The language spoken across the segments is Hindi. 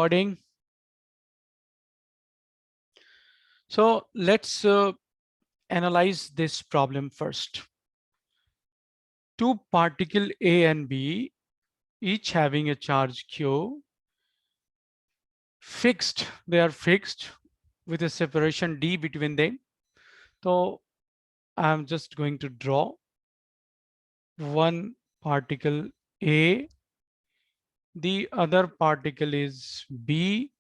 Recording. So let's analyze this problem first. Two particles A and B, each having a charge Q, fixed. They are fixed with a separation D between them. So I'm just going to draw one particle A, the other particle is B,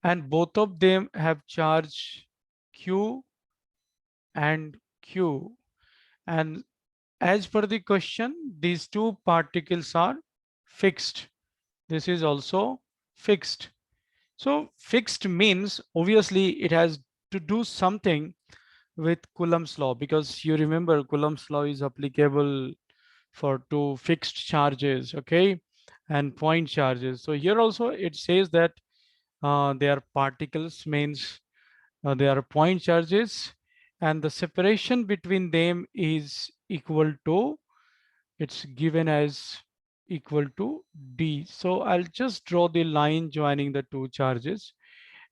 and both of them have charge Q and Q. And as per the question, these two particles are fixed. This is also fixed. So fixed means obviously it has to do something with Coulomb's law, because you remember Coulomb's law is applicable for two fixed charges, okay, and point charges. So here also it says that they are particles, means they are point charges, and the separation between them is equal to, it's given as equal to D. So I'll just draw the line joining the two charges,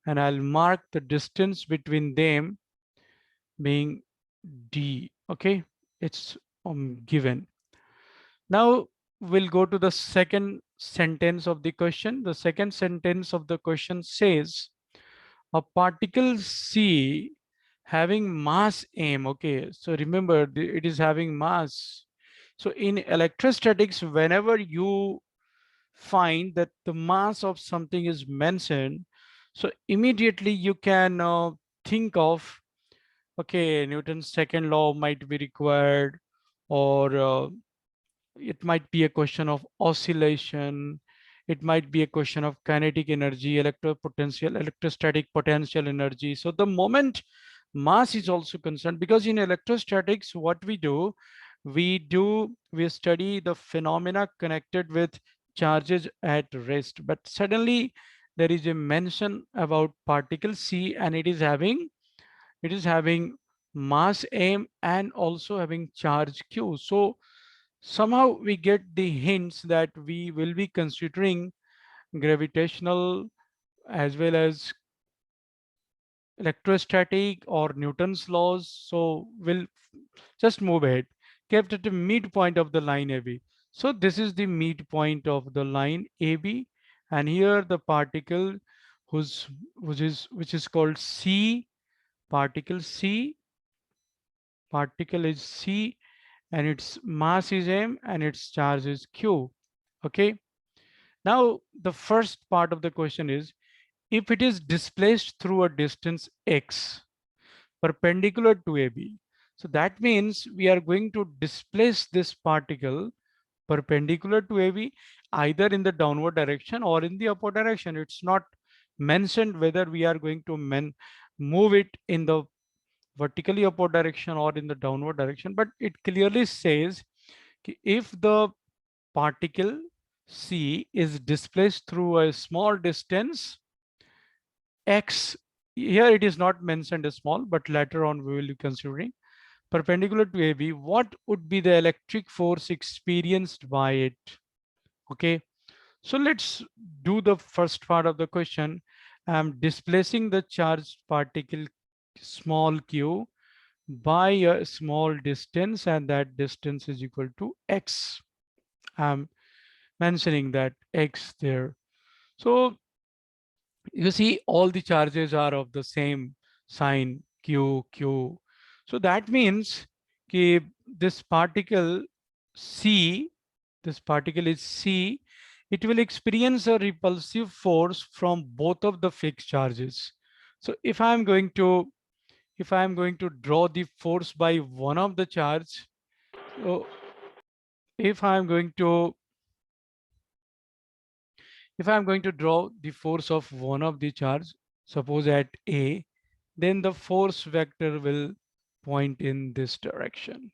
and I'll mark the distance between them being D. Okay, it's given. Now we'll go to the second sentence of the question. The second sentence of the question says a particle C having mass m. Okay, so remember it is having mass. So in electrostatics, whenever you find that the mass of something is mentioned, so immediately you can think of, okay, Newton's second law might be required, or it might be a question of oscillation, it might be a question of kinetic energy, electropotential, electrostatic potential energy. So the moment mass is also concerned, because in electrostatics what we study the phenomena connected with charges at rest, but suddenly there is a mention about particle C, and it is having mass m and also having charge q. So somehow we get the hints that we will be considering gravitational as well as electrostatic or Newton's laws. So we'll just move ahead, kept at the midpoint of the line AB. So this is the midpoint of the line AB, and here the particle which is called C, particle C, particle is C, and its mass is m and its charge is q. Okay, now the first part of the question is, if it is displaced through a distance x perpendicular to AB, so that means we are going to displace this particle perpendicular to AB, either in the downward direction or in the upward direction. It's not mentioned whether we are going to move it in the vertically upward direction or in the downward direction, but it clearly says if the particle C is displaced through a small distance x, here it is not mentioned as small, but later on we will be considering perpendicular to AB, what would be the electric force experienced by it? Okay, so let's do the first part of the question. I'm displacing the charged particle small q by a small distance, and that distance is equal to x. I'm mentioning that x there. So you see all the charges are of the same sign, q q. So that means this particle C, this particle is C, it will experience a repulsive force from both of the fixed charges. So if I'm going to draw the force by one of the charge, so if I'm going to if I'm going to draw the force of one of the charge, suppose at A, then the force vector will point in this direction.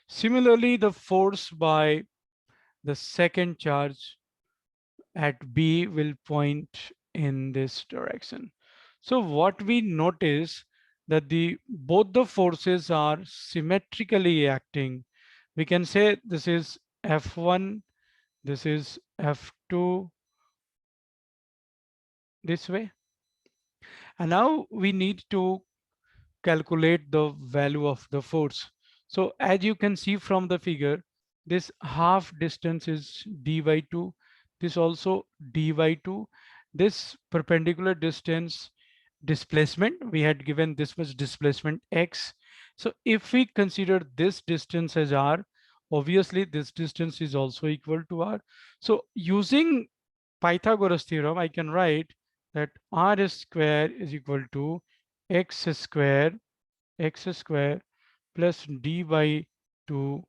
Similarly, the force by the second charge at B will point in this direction. So what we notice that both the forces are symmetrically acting. We can say this is F1, this is F2, this way. And now we need to calculate the value of the force. So as you can see from the figure, this half distance is d by 2, this also d by 2, this perpendicular distance displacement, we had given this was displacement x. So if we consider this distance as r, obviously this distance is also equal to r. So using Pythagoras theorem, I can write that r square is equal to x square plus d by 2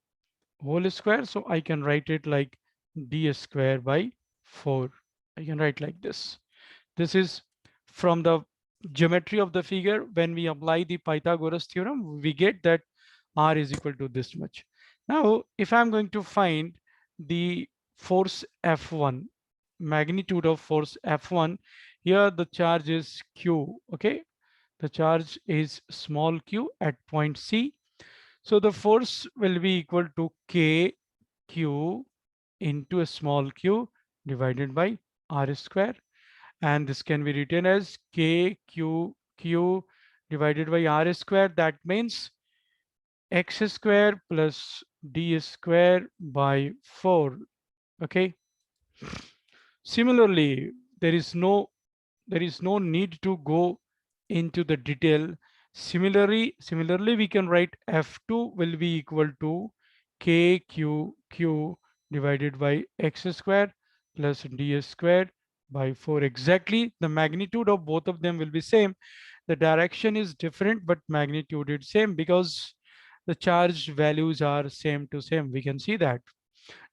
whole square. So I can write it like d square by 4. I can write like this. This is from the geometry of the figure. When we apply the Pythagoras theorem, we get that r is equal to this much. Now, if I'm going to find the force F1, magnitude of force F1, here the charge is Q, okay? The charge is small q at point C. So the force will be equal to kq into a small q divided by r square. And this can be written as kqq divided by r square. That means x square plus d square by 4. Okay. Similarly, there is no need to go into the detail. Similarly, we can write F2 will be equal to KQQ divided by x square plus d square by 4. Exactly, the magnitude of both of them will be same. The direction is different, but magnitude is same because the charge values are same to same. We can see that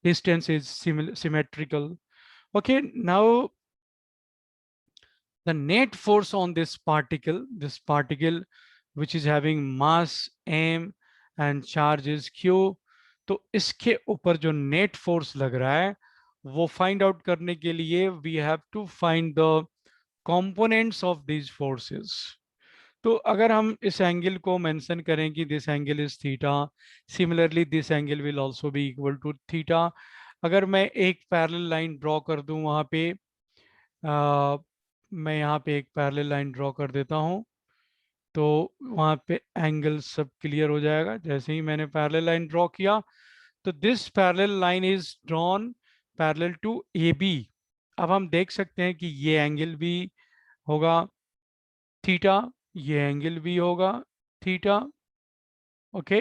distance is symmetrical. Okay, now the net force on this particle which is having mass m and charge is q, तो इसके ऊपर जो नेट फोर्स लग रहा है वो फाइंड आउट करने के लिए we have to find the components of these forces. तो अगर हम इस एंगल को मेंशन करें कि this angle is theta, similarly this angle will also be equal to theta. अगर मैं एक पैरेलल लाइन ड्रॉ कर दूं वहां पे, मैं यहाँ पे एक पैरेलल लाइन ड्रॉ कर देता हूँ, तो वहाँ पे एंगल सब क्लियर हो जाएगा. जैसे ही मैंने पैरेलल लाइन ड्रॉ किया, तो this parallel line is drawn parallel to A B. अब हम देख सकते हैं कि ये एंगल भी होगा थीटा, ये एंगल भी होगा थीटा. ओके,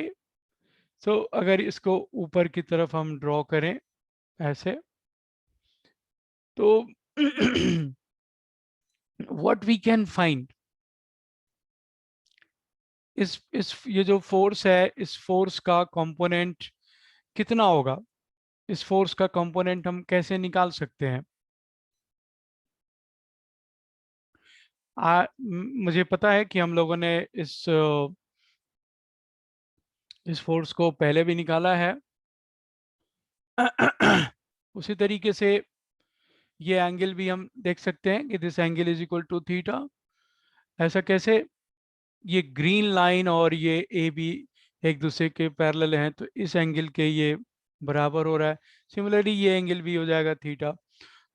सो अगर इसको ऊपर की तरफ हम ड्रॉ करें ऐसे, तो व्हाट वी कैन फाइंड, इस ये जो फोर्स है, इस फोर्स का कंपोनेंट कितना होगा, इस फोर्स का कंपोनेंट हम कैसे निकाल सकते हैं. मुझे पता है कि हम लोगों ने इस फोर्स को पहले भी निकाला है. उसी तरीके से ये एंगल भी हम देख सकते हैं कि this angle is equal to theta. ऐसा कैसे, ये ग्रीन लाइन और ये ए बी एक दूसरे के पैरेलल हैं, तो इस एंगल के ये बराबर हो रहा है. सिमिलरली ये एंगल भी हो जाएगा थीटा.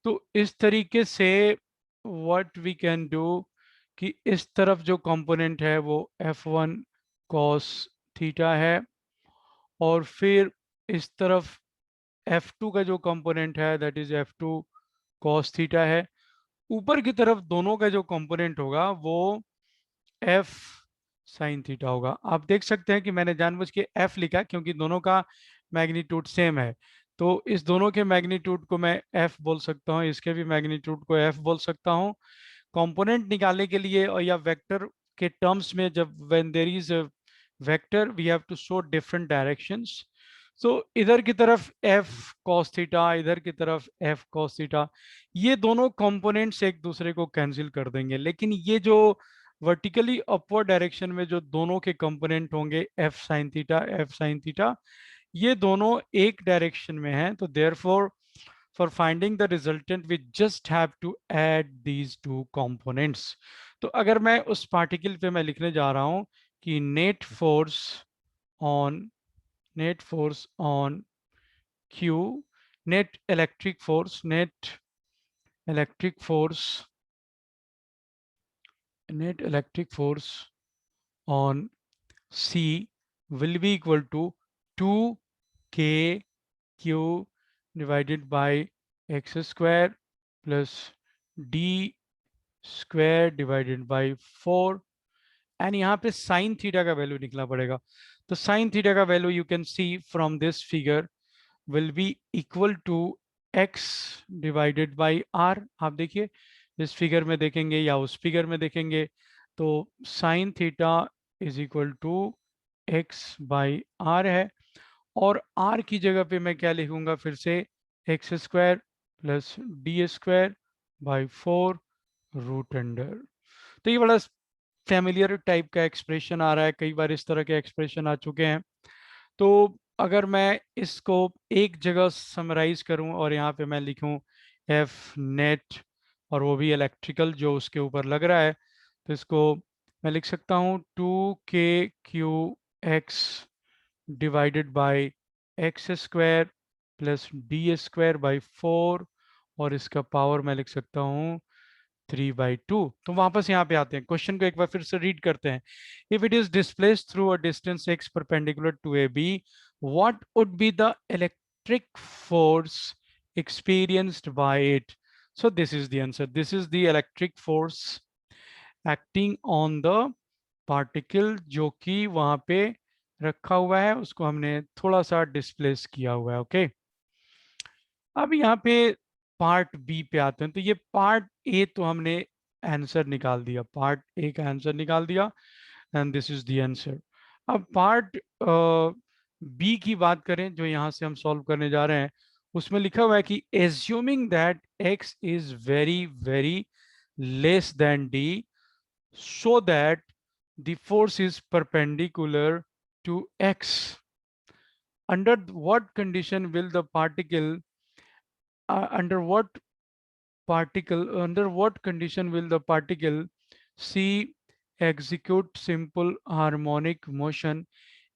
तो इस तरीके से व्हाट वी कैन डू कि इस तरफ जो कंपोनेंट है वो F1 cos थीटा है, और फिर इस तरफ F2 का जो कंपोनेंट है that is F2 cos theta है. ऊपर की तरफ दोनों का जो कंपोनेंट होगा वो F sin थीटा होगा. आप देख सकते हैं कि मैंने जानबूझ के F लिखा क्योंकि दोनों का मैग्नीट्यूड सेम है. तो इस दोनों के मैग्नीट्यूड को मैं F बोल सकता हूँ, इसके भी मैग्नीट्यूड को F बोल सकता हूँ. कंपोनेंट निकालने के लिए और या वेक्टर के टर्म्स में, जब when there is a vector we have to show different directions. So इधर की तरफ F cos थीटा, इधर की तरफ F cos थीटा, ये दोनों कंपोनेंट्स एक दूसरे को कैंसिल कर देंगे. लेकिन ये जो वर्टिकली अपवर्ड डायरेक्शन में जो दोनों के कंपोनेंट होंगे F sin थीटा, ये दोनों एक डायरेक्शन में हैं. तो therefore for finding the resultant we just have to add these two components. तो अगर मैं उस पार्टिकल पे मैं लिखने जा रहा हूं कि on net force on q, net electric force net electric force on C will be equal to 2k q divided by x square plus d square divided by 4 and यहाँ पे साइन थीटा का वैल्यू निकला पड़ेगा। तो साइन थीटा का value you can see from this figure will be equal to x divided by r। आप देखिए इस फिगर में देखेंगे या उस फिगर में देखेंगे तो sine theta is equal to x by r है, और r की जगह पे मैं क्या लिखूंगा फिर से x square plus D square by 4 root under. तो ये बड़ा फैमिलियर टाइप का एक्सप्रेशन आ रहा है, कई बार इस तरह के एक्सप्रेशन आ चुके हैं। तो अगर मैं इसको एक जगह समराइज करूं और यहाँ पे मैं लिखूं एफ नेट और वो भी इलेक्ट्रिकल जो उसके ऊपर लग रहा है, तो इसको मैं लिख सकता हूँ 2k/q(x) divided bye x square plus D square by 4, और इसका पावर मैं लिख सकता हूँ 3/2। तो वापस यहाँ पे आते हैं, क्वेश्चन को एक बार फिर से रीड करते हैं। If it is displaced through a distance x perpendicular to A B, what would be the electric force experienced by it? So this is the answer. This is the electric force acting on the particle जो कि वहां पे रखा हुआ है, उसको हमने थोड़ा सा डिस्प्लेस किया हुआ है। ओके, अब यहाँ पे पार्ट बी पे आते हैं। तो ये पार्ट ए तो हमने आंसर निकाल दिया, पार्ट ए का आंसर निकाल दिया, and this is the answer. अब पार्ट बी की बात करें जो यहाँ से हम सॉल्व करने जा रहे हैं, उसमें लिखा हुआ है कि assuming that x is very very less than d, so that the force is perpendicular to x, under what condition will the particle under what condition will the particle C execute simple harmonic motion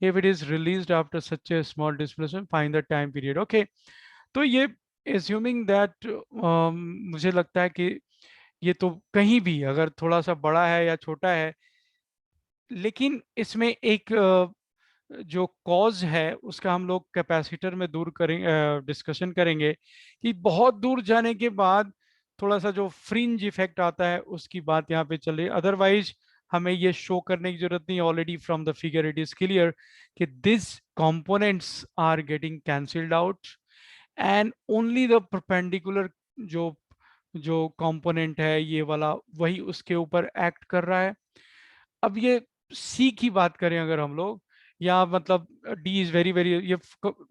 if it is released after such a small displacement? Find the time period. Okay, तो ये assuming that मुझे लगता है कि ये तो कहीं भी अगर थोड़ा सा बड़ा है या छोटा है, लेकिन इसमें एक जो कॉज है उसका हम लोग कैपेसिटर में दूर करेंगे, डिस्कशन करेंगे कि बहुत दूर जाने के बाद थोड़ा सा जो फ्रिंज इफेक्ट आता है उसकी बात यहाँ पे चले। अदरवाइज हमें ये शो करने की जरूरत नहीं, already from the figure it is clear कि this components are getting cancelled out and only the perpendicular जो जो कंपोनेंट है ये वाला वही उसके ऊपर एक्ट कर रहा है। अब ये सी की बात करें अगर हम लोग, या मतलब डी इज वेरी वेरी,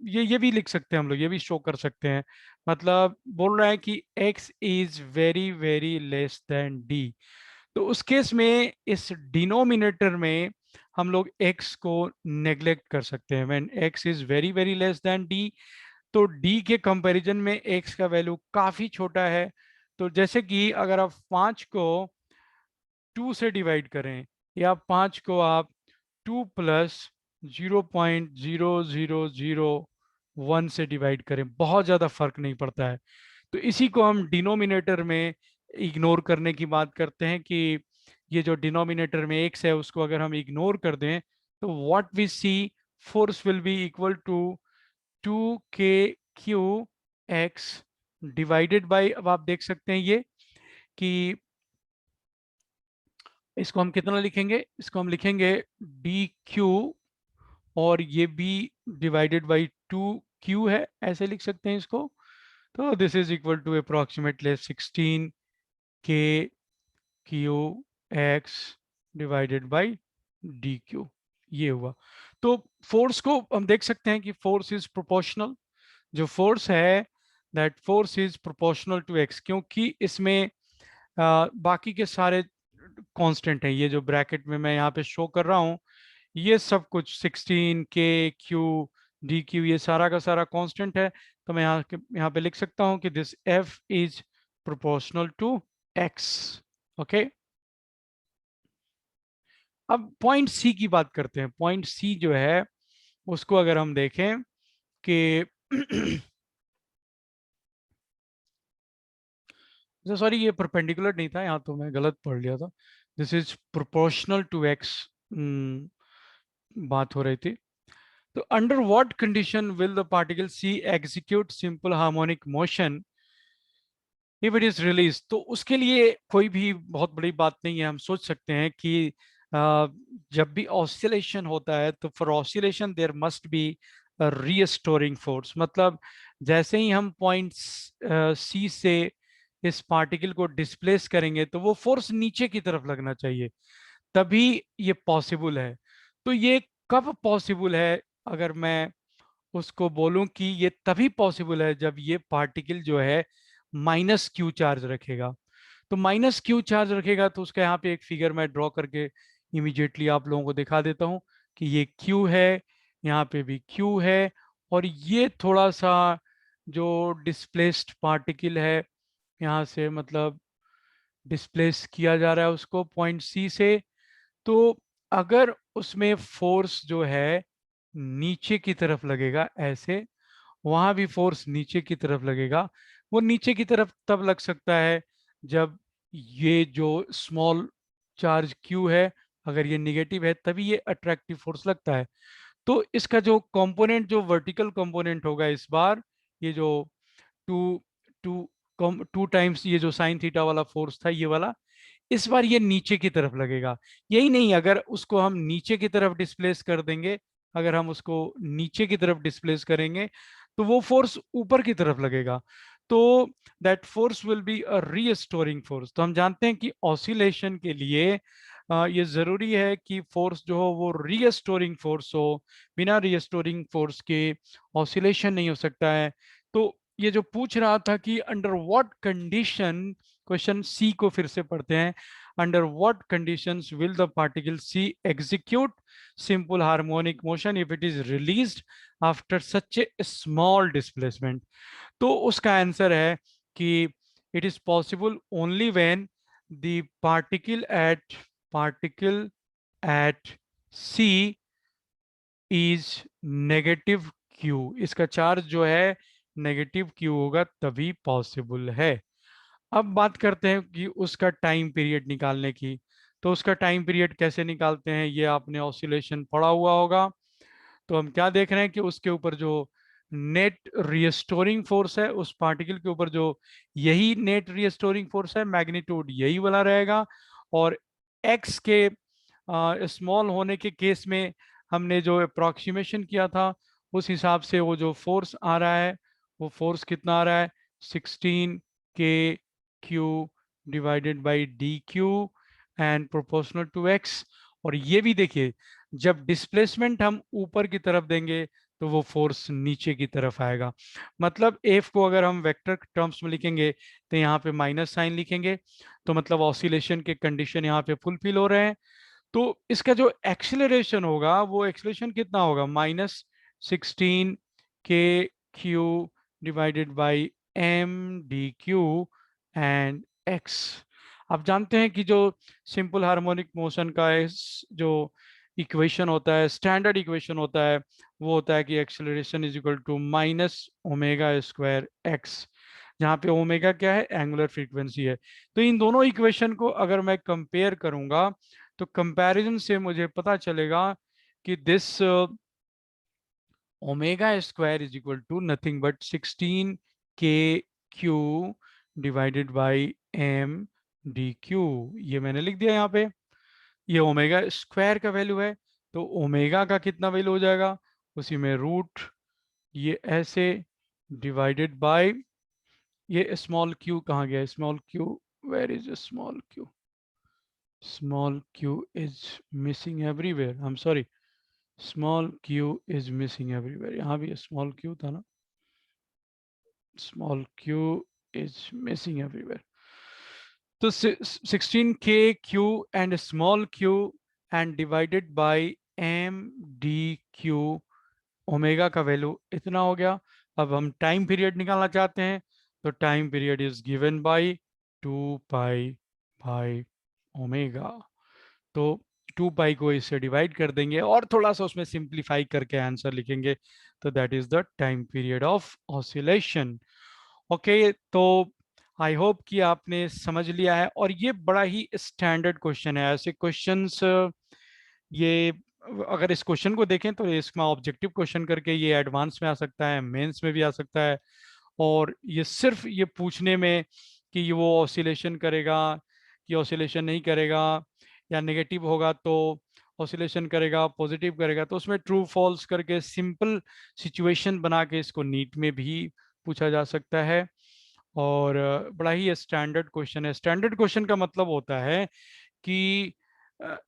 ये भी लिख सकते हैं हम लोग, ये भी शो कर सकते हैं। मतलब बोल रहा है कि x is very very less than D, तो उस केस में इस डिनोमिनेटर में हम लोग x को नेग्लेक्ट कर सकते हैं। When x is very very less than D, तो d के कंपैरिजन में x का वैल्यू काफी छोटा है। तो जैसे कि अगर आप 5 को 2 से डिवाइड करें, या 5 को आप 2 प्लस 0.0001 से डिवाइड करें, बहुत ज़्यादा फर्क नहीं पड़ता है। तो इसी को हम डिनोमिनेटर में इग्नोर करने की बात करते हैं कि ये जो डिनोमिनेटर में एक्स है उसको अगर हम इग्नोर कर दें तो what we see force will be equal to 2k/q(x) divided by, अब आप देख सकते हैं ये कि इसको हम कितना लिखेंगे, इसको हम लिखेंगे dq, और ये भी डिवाइडेड बाई 2q है, ऐसे लिख सकते हैं इसको। तो this is equal to approximately 16k/q(x) divided by dq, ये हुआ। तो फोर्स को हम देख सकते हैं कि फोर्स इज प्रोपोर्शनल, जो फोर्स है that force is proportional to x, क्योंकि इसमें बाकी के सारे कांस्टेंट हैं। ये जो ब्रैकेट में मैं यहाँ पे शो कर रहा हूँ ये सब कुछ 16k/q(d)q ये सारा का सारा कांस्टेंट है। तो मैं यहाँ पे लिख सकता हूँ कि this f is proportional to x। Okay, अब पॉइंट सी की बात करते हैं। पॉइंट सी जो है उसको अगर हम देखें कि सॉरी ये परपेंडिकुलर नहीं था, यहाँ तो मैं गलत पढ़ लिया था। This is proportional to x बात हो रही थी। तो under what condition will the particle C execute simple harmonic motion if it is release? तो उसके लिए कोई भी बहुत बड़ी बात नहीं है। हम सोच सकते हैं कि जब भी ऑसिलेशन होता है तो for oscillation there must be restoring force. मतलब जैसे ही हम पॉइंट सी से इस पार्टिकल को डिस्प्लेस करेंगे तो वो फोर्स नीचे की तरफ लगना चाहिए, तभी ये पॉसिबल है। तो ये कब पॉसिबल है? अगर मैं उसको बोलूं कि ये तभी पॉसिबल है जब ये पार्टिकल जो है माइनस क्यू चार्ज रखेगा। तो माइनस क्यू चार्ज रखेगा तो उसका यहाँ पे एक फिगर मैं ड्रॉ करके इमीडिएटली आप लोगों को दिखा देता हूँ कि ये क्यू है, यहाँ पे भी क्यू है, और ये थोड़ा सा जो डिस्प्लेस्ड पार्टिकल है यहाँ से, मतलब डिस्प्लेस किया जा रहा है उसको पॉइंट सी से। तो अगर उसमें फोर्स जो है नीचे की तरफ लगेगा ऐसे, वहां भी फोर्स नीचे की तरफ लगेगा। वो नीचे की तरफ तब लग सकता है जब ये जो स्मॉल चार्ज क्यू है, अगर ये निगेटिव है तभी ये अट्रैक्टिव फोर्स लगता है। तो इसका जो कंपोनेंट, जो वर्टिकल कंपोनेंट होगा इस बार, ये जो टू टू टू टाइम्स ये जो साइन थीटा वाला फोर्स था ये वाला, इस बार ये नीचे की तरफ लगेगा। यही नहीं, अगर उसको हम नीचे की तरफ डिस्प्लेस कर देंगे, अगर हम उसको नीचे की तरफ डिस्प्लेस करेंगे तो वो फोर्स ऊपर की तरफ लगेगा। तो that force will be a restoring force. तो हम जानते हैं कि ऑसिलेशन के लिए ये जरूरी है कि फोर्स जो हो वो रीस्टोरिंग फोर्स हो। बिना रीस्टोरिंग फोर्स के ऑसिलेशन नहीं हो सकता है। तो ये जो पूछ रहा था कि under what condition, question C को फिर से पढ़ते हैं, under what conditions will the particle C execute simple harmonic motion if it is released after such a small displacement? तो उसका आंसर है कि it is possible only when the particle at C is negative q. इसका चार्ज जो है नेगेटिव क्यू होगा तभी पॉसिबल है। अब बात करते हैं कि उसका टाइम पीरियड निकालने की। तो उसका टाइम पीरियड कैसे निकालते हैं, ये आपने ऑसिलेशन पढ़ा हुआ होगा। तो हम क्या देख रहे हैं कि उसके ऊपर जो नेट रिस्टोरिंग फोर्स है उस पार्टिकल के ऊपर, जो यही नेट रिस्टोरिंग फोर्स है, मैग्नीट्यूड यही वाला रहेगा। और एक्स के स्मॉल होने के केस में हमने जो अप्रोक्सीमेशन किया था उस हिसाब से वो जो फोर्स आ रहा है, वो फोर्स कितना आ रहा है, 16 k Q divided by d q and proportional to x. और ये भी देखिए, जब डिस्प्लेसमेंट हम ऊपर की तरफ देंगे तो वो फोर्स नीचे की तरफ आएगा। मतलब एफ को अगर हम वेक्टर टर्म्स में लिखेंगे तो यहाँ पे माइनस साइन लिखेंगे, तो मतलब ऑसिलेशन के कंडीशन यहाँ पे फुलफिल हो रहे हैं। तो इसका जो एक्सेलरेशन होगा वो एक्सेलरेशन कितना होगा, -16 k Q divided by m dq and x। आप जानते हैं कि जो सिंपल हार्मोनिक मोशन का जो इक्वेशन होता है, स्टैंडर्ड इक्वेशन होता है, वो होता है कि acceleration is equal to -omega x, जहाँ पे ओमेगा क्या है, एंगुलर फ्रीक्वेंसी है। तो इन दोनों इक्वेशन को अगर मैं कंपेयर करूंगा तो कंपैरिजन से मुझे पता चलेगा कि this omega is equal to nothing but 16 k Q divided by m dq। ये मैंने लिख दिया यहाँ पे, ये ओमेगा स्क्वायर का वैल्यू है। तो ओमेगा का कितना वैल्यू हो जाएगा, उसी में रूट ये ऐसे डिवाइडेड बाय ये स्मॉल क्यू कहाँ गया, small q, where is small q? Small q is missing everywhere. I'm sorry. Small q is missing everywhere. यहाँ भी small q था ना? Small q is missing everywhere. तो 16 k Q and small q and divided by m dq, omega का वैल्यू इतना हो गया। अब हम टाइम पीरियड निकालना चाहते हैं, तो time period is given by 2 pi by omega. तो 2 पाई को इससे डिवाइड कर देंगे और थोड़ा सा उसमें सिंप्लीफाई करके आंसर लिखेंगे, तो that is the time period of oscillation. Okay, तो आई होप कि आपने समझ लिया है, और ये बड़ा ही स्टैंडर्ड क्वेश्चन है। ऐसे क्वेश्चंस ये अगर इस क्वेश्चन को देखें तो इसमें ऑब्जेक्टिव क्वेश्चन करके ये एडवांस में आ सकता है, मेंस में भी आ सकता है। और ये सिर्फ ये पूछने में कि ये वो ऑसिलेशन करेगा कि ऑसिलेशन नहीं करेगा, या नेगेटिव होगा तो ऑसिलेशन करेगा, पॉजिटिव करेगा, तो उसमें ट्रू फॉल्स करके सिंपल सिचुएशन बना के इसको नीट में भी पूछा जा सकता है। और बड़ा ही स्टैंडर्ड क्वेश्चन है। स्टैंडर्ड क्वेश्चन का मतलब होता है कि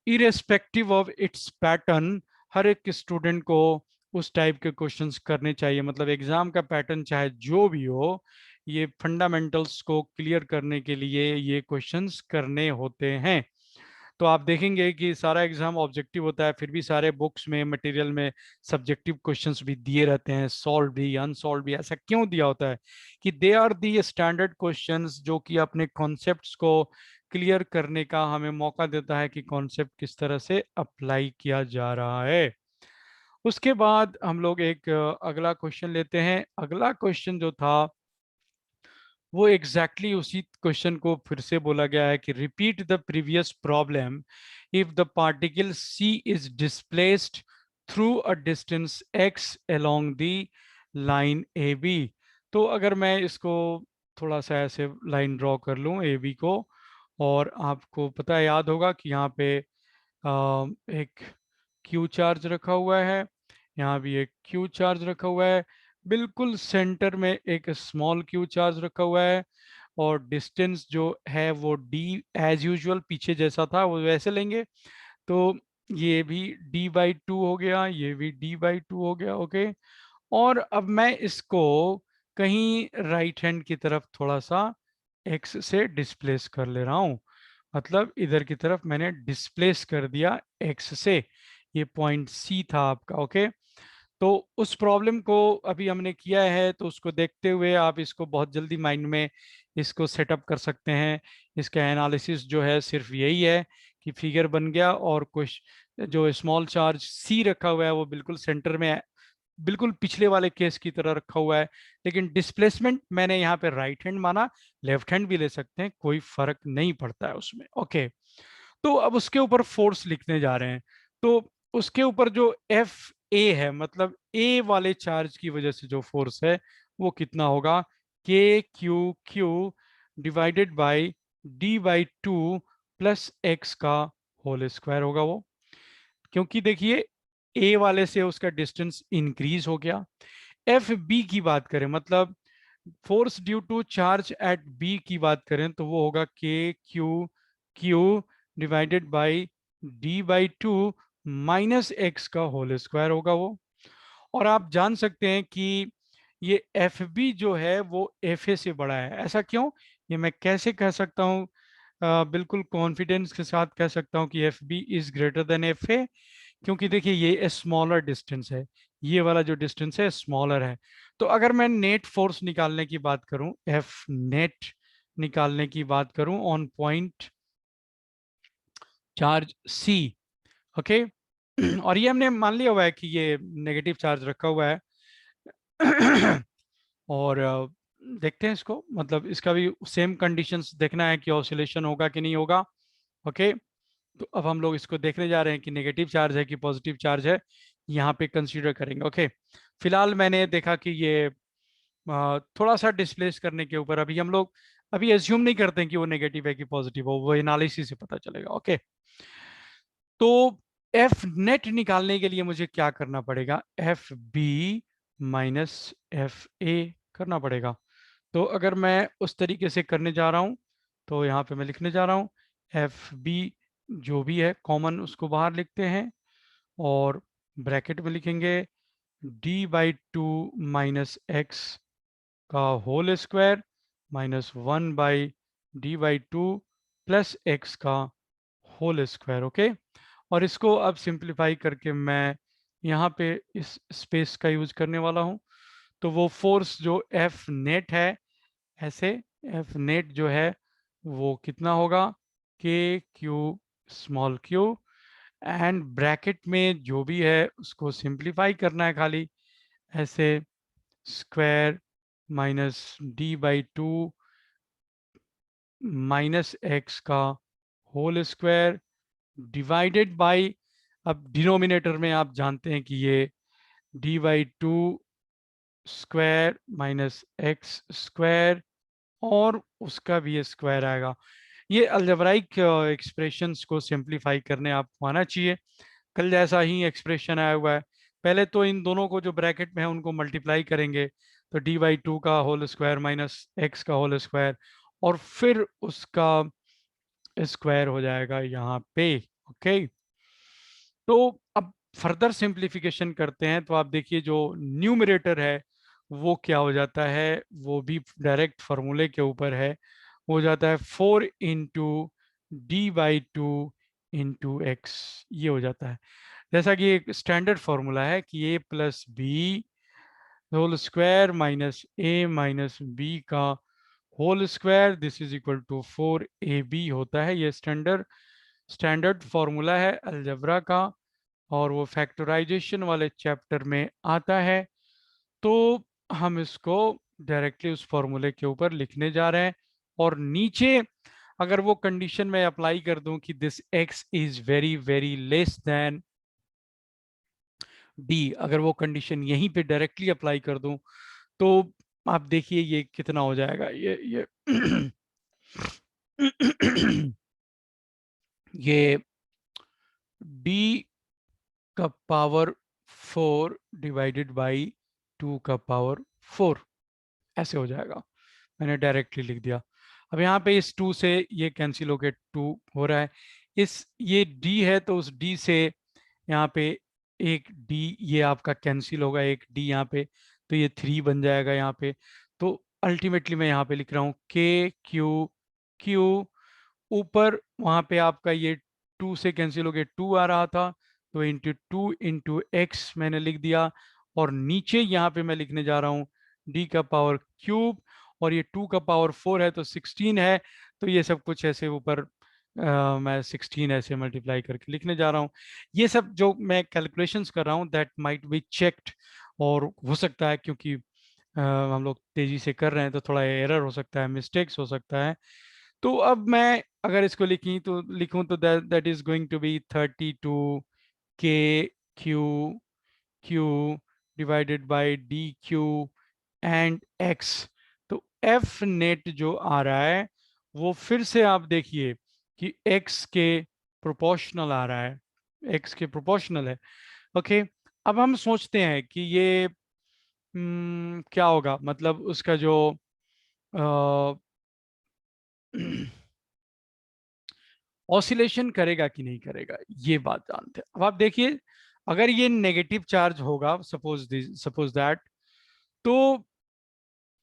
इरेस्पेक्टिव ऑफ इट्स पैटर्न हर एक स्टूडेंट को उस टाइप के क्वेश्चंस करने चाहिए। मतलब एग्जाम का पैटर्न चाहे जो भी हो, ये फंडामेंटल्स को क्लियर करने के लिए ये क्वेश्चंस करने होते हैं। तो आप देखेंगे कि सारा एग्जाम ऑब्जेक्टिव होता है, फिर भी सारे बुक्स में मटेरियल में सब्जेक्टिव क्वेश्चंस भी दिए रहते हैं, सॉल्व भी अनसॉल्व भी। ऐसा क्यों दिया होता है? कि they are the standard questions जो कि अपने कॉन्सेप्ट्स को क्लियर करने का हमें मौका देता है कि कॉन्सेप्ट किस तरह से अप्लाई किया जा रहा है। उसके बाद हम लोग एक अगला क्वेश्चन लेते हैं। अगला क्वेश्चन जो था वो एग्जैक्टली उसी क्वेश्चन को फिर से बोला गया है कि repeat the previous problem if the particle C is displaced through a distance x along the line A B. तो अगर मैं इसको थोड़ा सा ऐसे लाइन ड्रॉ कर लूँ ए बी को, और आपको पता है, याद होगा कि यहाँ पे एक क्यू चार्ज रखा हुआ है, यहाँ भी एक क्यू चार्ज रखा हुआ है, बिल्कुल सेंटर में एक स्मॉल क्यू चार्ज रखा हुआ है, और डिस्टेंस जो है वो डी एज यूजुअल पीछे जैसा था वो वैसे लेंगे। तो ये भी d/2 हो गया, ये भी d/2 हो गया। ओके। और अब मैं इसको कहीं राइट हैंड की तरफ थोड़ा सा x से डिस्प्लेस कर ले रहा हूँ। मतलब इधर की तरफ मैंने डिस्प्लेस कर दिया x से। ये पॉइंट C था आपका। ओके। तो उस प्रॉब्लम को अभी हमने किया है, तो उसको देखते हुए आप इसको बहुत जल्दी माइंड में इसको सेटअप कर सकते हैं। इसका एनालिसिस जो है सिर्फ यही है कि फिगर बन गया, और कुछ जो स्मॉल चार्ज सी रखा हुआ है वो बिल्कुल सेंटर में है, बिल्कुल पिछले वाले केस की तरह रखा हुआ है। लेकिन डिस्प्लेसमेंट मैंने यहाँ पे राइट हैंड माना, लेफ्ट हैंड भी ले सकते हैं, कोई फर्क नहीं पड़ता है उसमें। ओके। तो अब उसके ऊपर फोर्स लिखने जा रहे हैं। तो उसके ऊपर जो एफ ए है, मतलब ए वाले चार्ज की वजह से जो फोर्स है वो कितना होगा? K q q divided by d/2 plus x का होल स्क्वायर होगा वो। क्योंकि देखिए ए वाले से उसका डिस्टेंस इंक्रीज हो गया। एफ बी की बात करें, मतलब force due to charge at B की बात करें, तो वो होगा k q q divided by d/2 minus x का होल स्क्वायर होगा वो। और आप जान सकते हैं कि ये एफ बी जो है वो एफ ए से बड़ा है। ऐसा क्यों? ये मैं कैसे कह सकता हूँ? बिल्कुल कॉन्फिडेंस के साथ कह सकता हूँ कि F B is greater than F A, क्योंकि देखिए ये स्मॉलर डिस्टेंस है, ये वाला जो डिस्टेंस है स्मॉलर है। तो अगर मैं नेट फोर्स निकालने की बात करूं, एफ नेट निकालने की बात करूं on point charge C. Okay. और ये हमने मान लिया हुआ है कि ये नेगेटिव चार्ज रखा हुआ है। और देखते हैं इसको, मतलब इसका भी सेम कंडीशंस देखना है कि ऑसिलेशन होगा कि नहीं होगा। ओके। तो अब हम लोग इसको देखने जा रहे हैं कि नेगेटिव चार्ज है कि पॉजिटिव चार्ज है, यहाँ पे कंसीडर करेंगे। ओके। फिलहाल मैंने देखा कि ये थोड़ा सा डिस्प्लेस करने के ऊपर अभी हम लोग अभी एज्यूम नहीं करते हैं कि वो नेगेटिव है कि पॉजिटिव हो, वो एनालिसिस से पता चलेगा। ओके। तो एफ नेट निकालने के लिए मुझे क्या करना पड़ेगा? F B minus F A करना पड़ेगा। तो अगर मैं उस तरीके से करने जा रहा हूँ, तो यहाँ पे मैं लिखने जा रहा हूँ एफ बी जो भी है कॉमन उसको बाहर लिखते हैं, और ब्रैकेट में लिखेंगे d/2 माइनस एक्स का whole square minus 1/d/2 plus x का होल स्क्वायर। ओके। और इसको अब सिंप्लीफाई करके मैं यहाँ पे इस स्पेस का यूज करने वाला हूँ। तो वो फोर्स जो एफ नेट है, ऐसे एफ नेट जो है वो कितना होगा? K Q small Q, and bracket में जो भी है उसको सिंप्लीफाई करना है खाली, ऐसे square minus d/2 minus x का होल स्क्वायर डिवाइडेड बाई, अब डिनोमिनेटर में आप जानते हैं कि ये dy2 square minus x square और उसका भी स्क्वायर आएगा। ये अलजेब्राइक एक्सप्रेशंस को सिंप्लीफाई करने आपको आना चाहिए। कल जैसा ही एक्सप्रेशन आया हुआ है, पहले तो इन दोनों को जो ब्रैकेट में है उनको मल्टीप्लाई करेंगे, तो dy2 का होल स्क्वायर माइनस एक्स का होल स्क्वायर और फिर उसका स्क्वायर हो जाएगा यहाँ पे। ओके, तो अब फर्दर सिंप्लीफिकेशन करते हैं, तो आप देखिए जो न्यूमरेटर है वो क्या हो जाता है, वो भी डायरेक्ट फार्मूले के ऊपर है, हो जाता है 4 × d/2 × x, ये हो जाता है। जैसा कि एक स्टैंडर्ड फार्मूला है कि a plus B whole square minus A minus B का whole square this is equal to 4ab होता है। ये स्टैंडर्ड फार्मूला है अलजेब्रा का और वो फैक्टराइजेशन वाले चैप्टर में आता है। तो हम इसको डायरेक्टली उस फॉर्मूले के ऊपर लिखने जा रहे हैं और नीचे अगर वो कंडीशन में अप्लाई कर दूं कि this x is very very less then d, अगर वो कंडीशन यहीं पे डायरेक्टली अप्लाई कर दूं तो आप देखिए ये कितना हो जाएगा, ये ये d का पावर 4 डिवाइडेड बाई 2 का पावर 4 ऐसे हो जाएगा। मैंने डायरेक्टली लिख दिया। अब यहाँ पे इस 2 से ये कैंसिल होके 2 हो रहा है, इस ये d है तो उस d से यहाँ पे एक d ये आपका कैंसिल होगा, एक d यहाँ पे, तो ये 3 बन जाएगा यहाँ पे। तो अल्टीमेटली मैं यहाँ पे लिख रहा हूँ k q q, ऊपर वहाँ पे आपका ये 2 से कैंसिल होके 2 आ रहा था, तो इंटू 2 इंटू एक्स मैंने लिख दिया और नीचे यहाँ पे मैं लिखने जा रहा हूँ d का पावर क्यूब और ये 2 का पावर 4 है तो 16 है, तो ये सब कुछ ऐसे ऊपर मैं 16 ऐसे मल्टीप्लाई करके लिखने जा रहा हूँ। ये सब जो मैं कैलकुलेशंस कर रहा हूँ दैट माइट बी चेक्ड, और हो सकता है क्योंकि हम लोग तेजी से कर रहे हैं तो थोड़ा एरर हो सकता है, मिस्टेक्स हो सकता है। तो अब मैं अगर इसको लिखूं तो that is going to be 32 k q q divided by d q and x। तो f नेट जो आ रहा है वो फिर से आप देखिए कि x के प्रोपोर्शनल आ रहा है, x के प्रोपोर्शनल है। ओके, अब हम सोचते हैं कि ये क्या होगा, मतलब उसका जो ऑसिलेशन करेगा कि नहीं करेगा, ये बात जानते हैं। अब आप देखिए अगर ये नेगेटिव चार्ज होगा, सपोज दैट, तो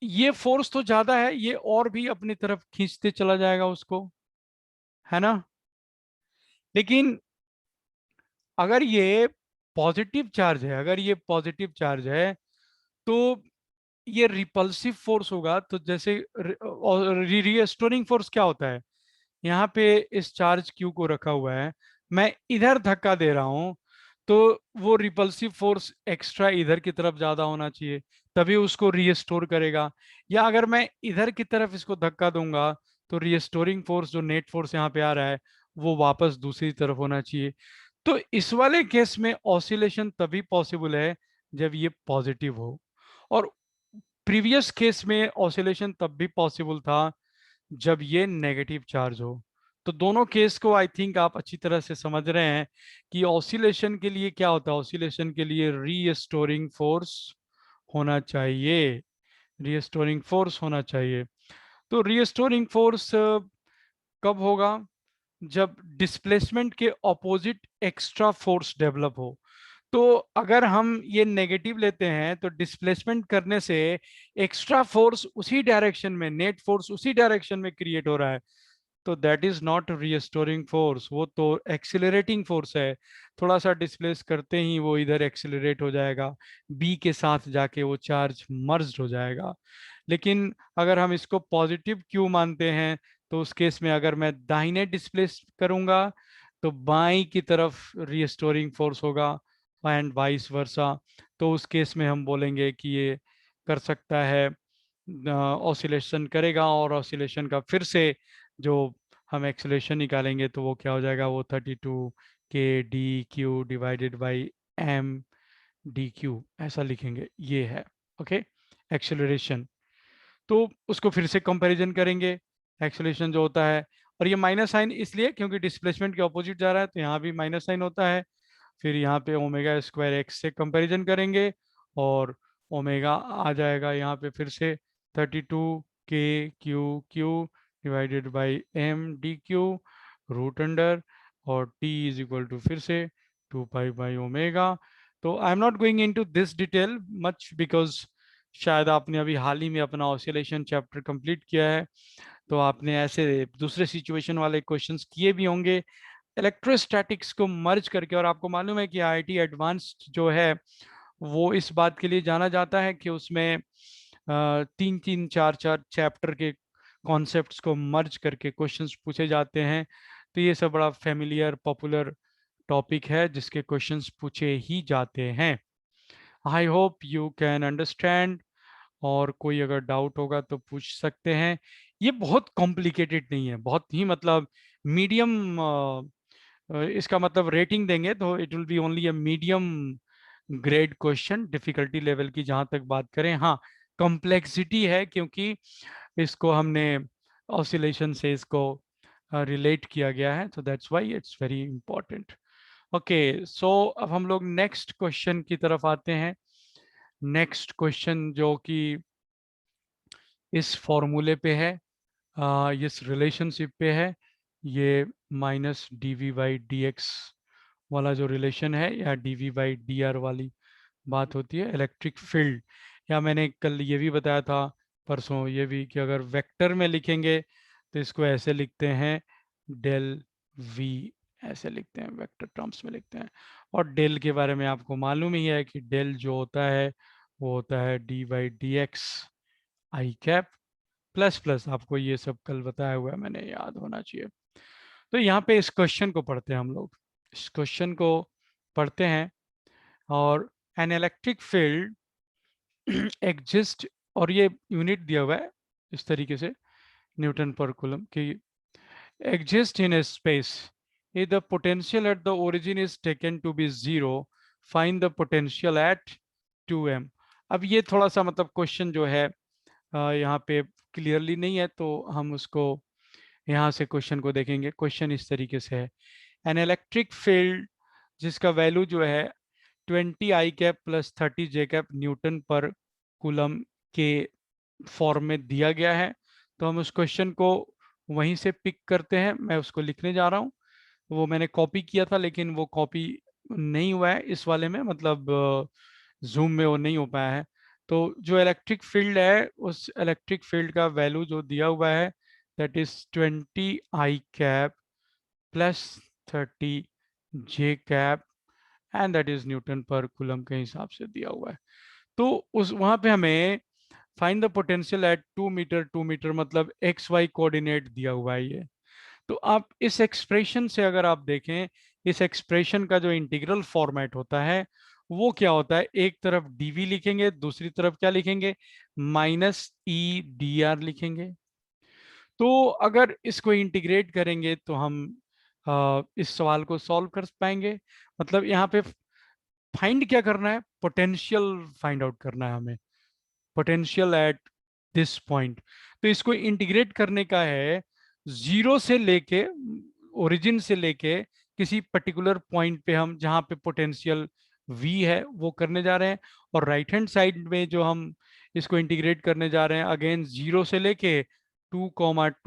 ये फोर्स तो ज्यादा है, ये और भी अपनी तरफ खींचते चला जाएगा उसको, है ना। लेकिन अगर ये पॉजिटिव चार्ज है, अगर ये पॉजिटिव चार्ज है तो ये रिपल्सिव फोर्स होगा। तो जैसे रीस्टोरिंग फोर्स क्या होता है, यहाँ पे इस चार्ज क्यू को रखा हुआ है, मैं इधर धक्का दे रहा हूं, तो वो रिपल्सिव फोर्स एक्स्ट्रा इधर की तरफ ज्यादा होना चाहिए, तभी उसको रीस्टोर करेगा। या अगर मैं इधर की तरफ इसको धक्का दूंगा तो रीस्टोरिंग फोर्स जो नेट फोर्स यहाँ पे आ रहा है वो वापस दूसरी तरफ होना चाहिए। तो इस वाले केस में ऑसिलेशन तभी पॉसिबल है जब ये पॉजिटिव हो, और प्रीवियस केस में ऑसिलेशन तब भी पॉसिबल था जब ये नेगेटिव चार्ज हो। तो दोनों केस को आई थिंक आप अच्छी तरह से समझ रहे हैं कि ऑसिलेशन के लिए क्या होता है, ऑसिलेशन के लिए रीस्टोरिंग फोर्स होना चाहिए, रीस्टोरिंग फोर्स होना चाहिए। तो रीस्टोरिंग फोर्स कब होगा, जब डिस्प्लेसमेंट के ऑपोजिट एक्स्ट्रा फोर्स डेवलप हो। तो अगर हम ये नेगेटिव लेते हैं तो डिस्प्लेसमेंट करने से एक्स्ट्रा फोर्स उसी डायरेक्शन में, नेट फोर्स उसी डायरेक्शन में क्रिएट हो रहा है, तो that is not restoring force, वो तो एक्सिलरेटिंग फोर्स है। थोड़ा सा डिस्प्लेस करते ही वो इधर एक्सिलरेट हो जाएगा, बी के साथ जाके वो चार्ज मर्ज हो जाएगा। लेकिन अगर हम इसको पॉजिटिव क्यू मानते हैं तो उस केस में अगर मैं दाहिने डिस्प्लेस करूंगा तो बाई की तरफ रीस्टोरिंग फोर्स होगा एंड वाइस वर्सा। तो उस केस में हम बोलेंगे कि ये कर सकता है, ऑसिलेशन करेगा और ऑसिलेशन का फिर से जो हम एक्सेलरेशन निकालेंगे तो वो क्या हो जाएगा, वो 32 k d q divided by m dq ऐसा लिखेंगे, ये है। Okay, acceleration. तो उसको फिर से कंपैरिजन करेंगे, एक्सेलरेशन जो होता है, और ये माइनस साइन इसलिए क्योंकि डिस्प्लेसमेंट के ऑपोजिट जा रहा है, तो यहाँ भी माइनस साइन होता है। फिर यहाँ पे ओमेगा स्क्वायर एक्स से कंपैरिजन करेंगे, और ओमेगा आ जाएगा यहाँ पे फिर से 32 k q divided by m dq root under, और t इज इक्वल टू फिर से 2 पाई बाई ओमेगा। तो I am not going into this detail much because शायद आपने अभी हाल ही में अपना ऑसिलेशन चैप्टर कंप्लीट किया है, तो आपने ऐसे दूसरे सिचुएशन वाले क्वेश्चंस किए भी होंगे इलेक्ट्रोस्टैटिक्स को मर्ज करके। और आपको मालूम है कि आईआईटी एडवांस्ड जो है वो इस बात के लिए जाना जाता है कि उसमें 3 3 4 4 चैप्टर के कॉन्सेप्ट्स को मर्ज करके क्वेश्चंस पूछे जाते हैं। तो ये सब बड़ा फेमिलियर पॉपुलर टॉपिक है जिसके क्वेश्चंस पूछे ही जाते हैं। I hope you can understand, और कोई अगर डाउट होगा तो पूछ सकते हैं। ये बहुत कॉम्प्लिकेटेड नहीं है, बहुत ही मतलब मीडियम, इसका मतलब रेटिंग देंगे तो it will be only a medium grade question difficulty level की जहां तक बात करें। हाँ, कॉम्प्लेक्सिटी है क्योंकि इसको हमने ऑसिलेशन से इसको रिलेट किया गया है, तो that's why it's very important. Okay, so अब हम लोग नेक्स्ट क्वेश्चन की तरफ आते हैं। नेक्स्ट क्वेश्चन जो कि इस फॉर्मूले पे है, इस रिलेशनशिप पे है, ये minus d v by d x वाला जो रिलेशन है, या d v by d r वाली बात होती है इलेक्ट्रिक फील्ड। या मैंने कल ये भी बताया था, परसों ये भी, कि अगर वेक्टर में लिखेंगे तो इसको ऐसे लिखते हैं डेल वी, ऐसे लिखते हैं, वेक्टर टर्म्स में लिखते हैं। और डेल के बारे में आपको मालूम ही है कि डेल जो होता है वो होता है D by d x I cap plus plus, आपको ये सब कल बताया हुआ है, मैंने याद होना चाहिए। तो यहाँ पे इस क्वेश्चन को पढ़ते हैं हम लोग, इस क्वेश्चन को पढ़ते हैं। और एन इलेक्ट्रिक फील्ड एग्जिस्ट, और ये यूनिट दिया हुआ है इस तरीके से, न्यूटन पर कूलम की, exist in A space if the potential at the origin is taken to be zero, find the potential at 2m। अब ये थोड़ा सा मतलब क्वेश्चन जो है यहाँ पे क्लियरली नहीं है, तो हम उसको यहाँ से क्वेश्चन को देखेंगे। क्वेश्चन इस तरीके से है, एन इलेक्ट्रिक फील्ड जिसका वैल्यू जो है 20 आई कैप प्लस 30 जे कैप न्यूटन पर कूलम के फॉर्म में दिया गया है। तो हम उस क्वेश्चन को वहीं से पिक करते हैं, मैं उसको लिखने जा रहा हूँ। वो मैंने कॉपी किया था लेकिन वो कॉपी नहीं हुआ है इस वाले में, मतलब जूम में वो नहीं हो पाया है। तो जो इलेक्ट्रिक फील्ड है, उस इलेक्ट्रिक फील्ड का वैल्यू जो दिया हुआ है that is 20 I cap plus 30 J cap, and that is Newton पर कूलम के हिसाब से दिया हुआ है। तो उस वहां पे हमें find the potential at 2 meter, 2 meter मतलब एक्स वाई कोऑर्डिनेट दिया हुआ है ये। तो आप इस एक्सप्रेशन से अगर आप देखें, इस एक्सप्रेशन का जो इंटीग्रल फॉर्मेट होता है वो क्या होता है, एक तरफ dv लिखेंगे, दूसरी तरफ क्या लिखेंगे, माइनस ई डी आर लिखेंगे। तो अगर इसको इंटीग्रेट करेंगे तो हम इस सवाल को सॉल्व कर पाएंगे। मतलब यहाँ पे फाइंड क्या करना है, पोटेंशियल फाइंड आउट करना है हमें, पोटेंशियल एट दिस पॉइंट। तो इसको इंटीग्रेट करने का है जीरो से लेके, ओरिजिन से लेके किसी पर्टिकुलर पॉइंट पे हम जहाँ पे पोटेंशियल v है वो करने जा रहे हैं। और राइट हैंड साइड में जो हम इसको इंटीग्रेट करने जा रहे हैं, अगेन जीरो से लेके 2,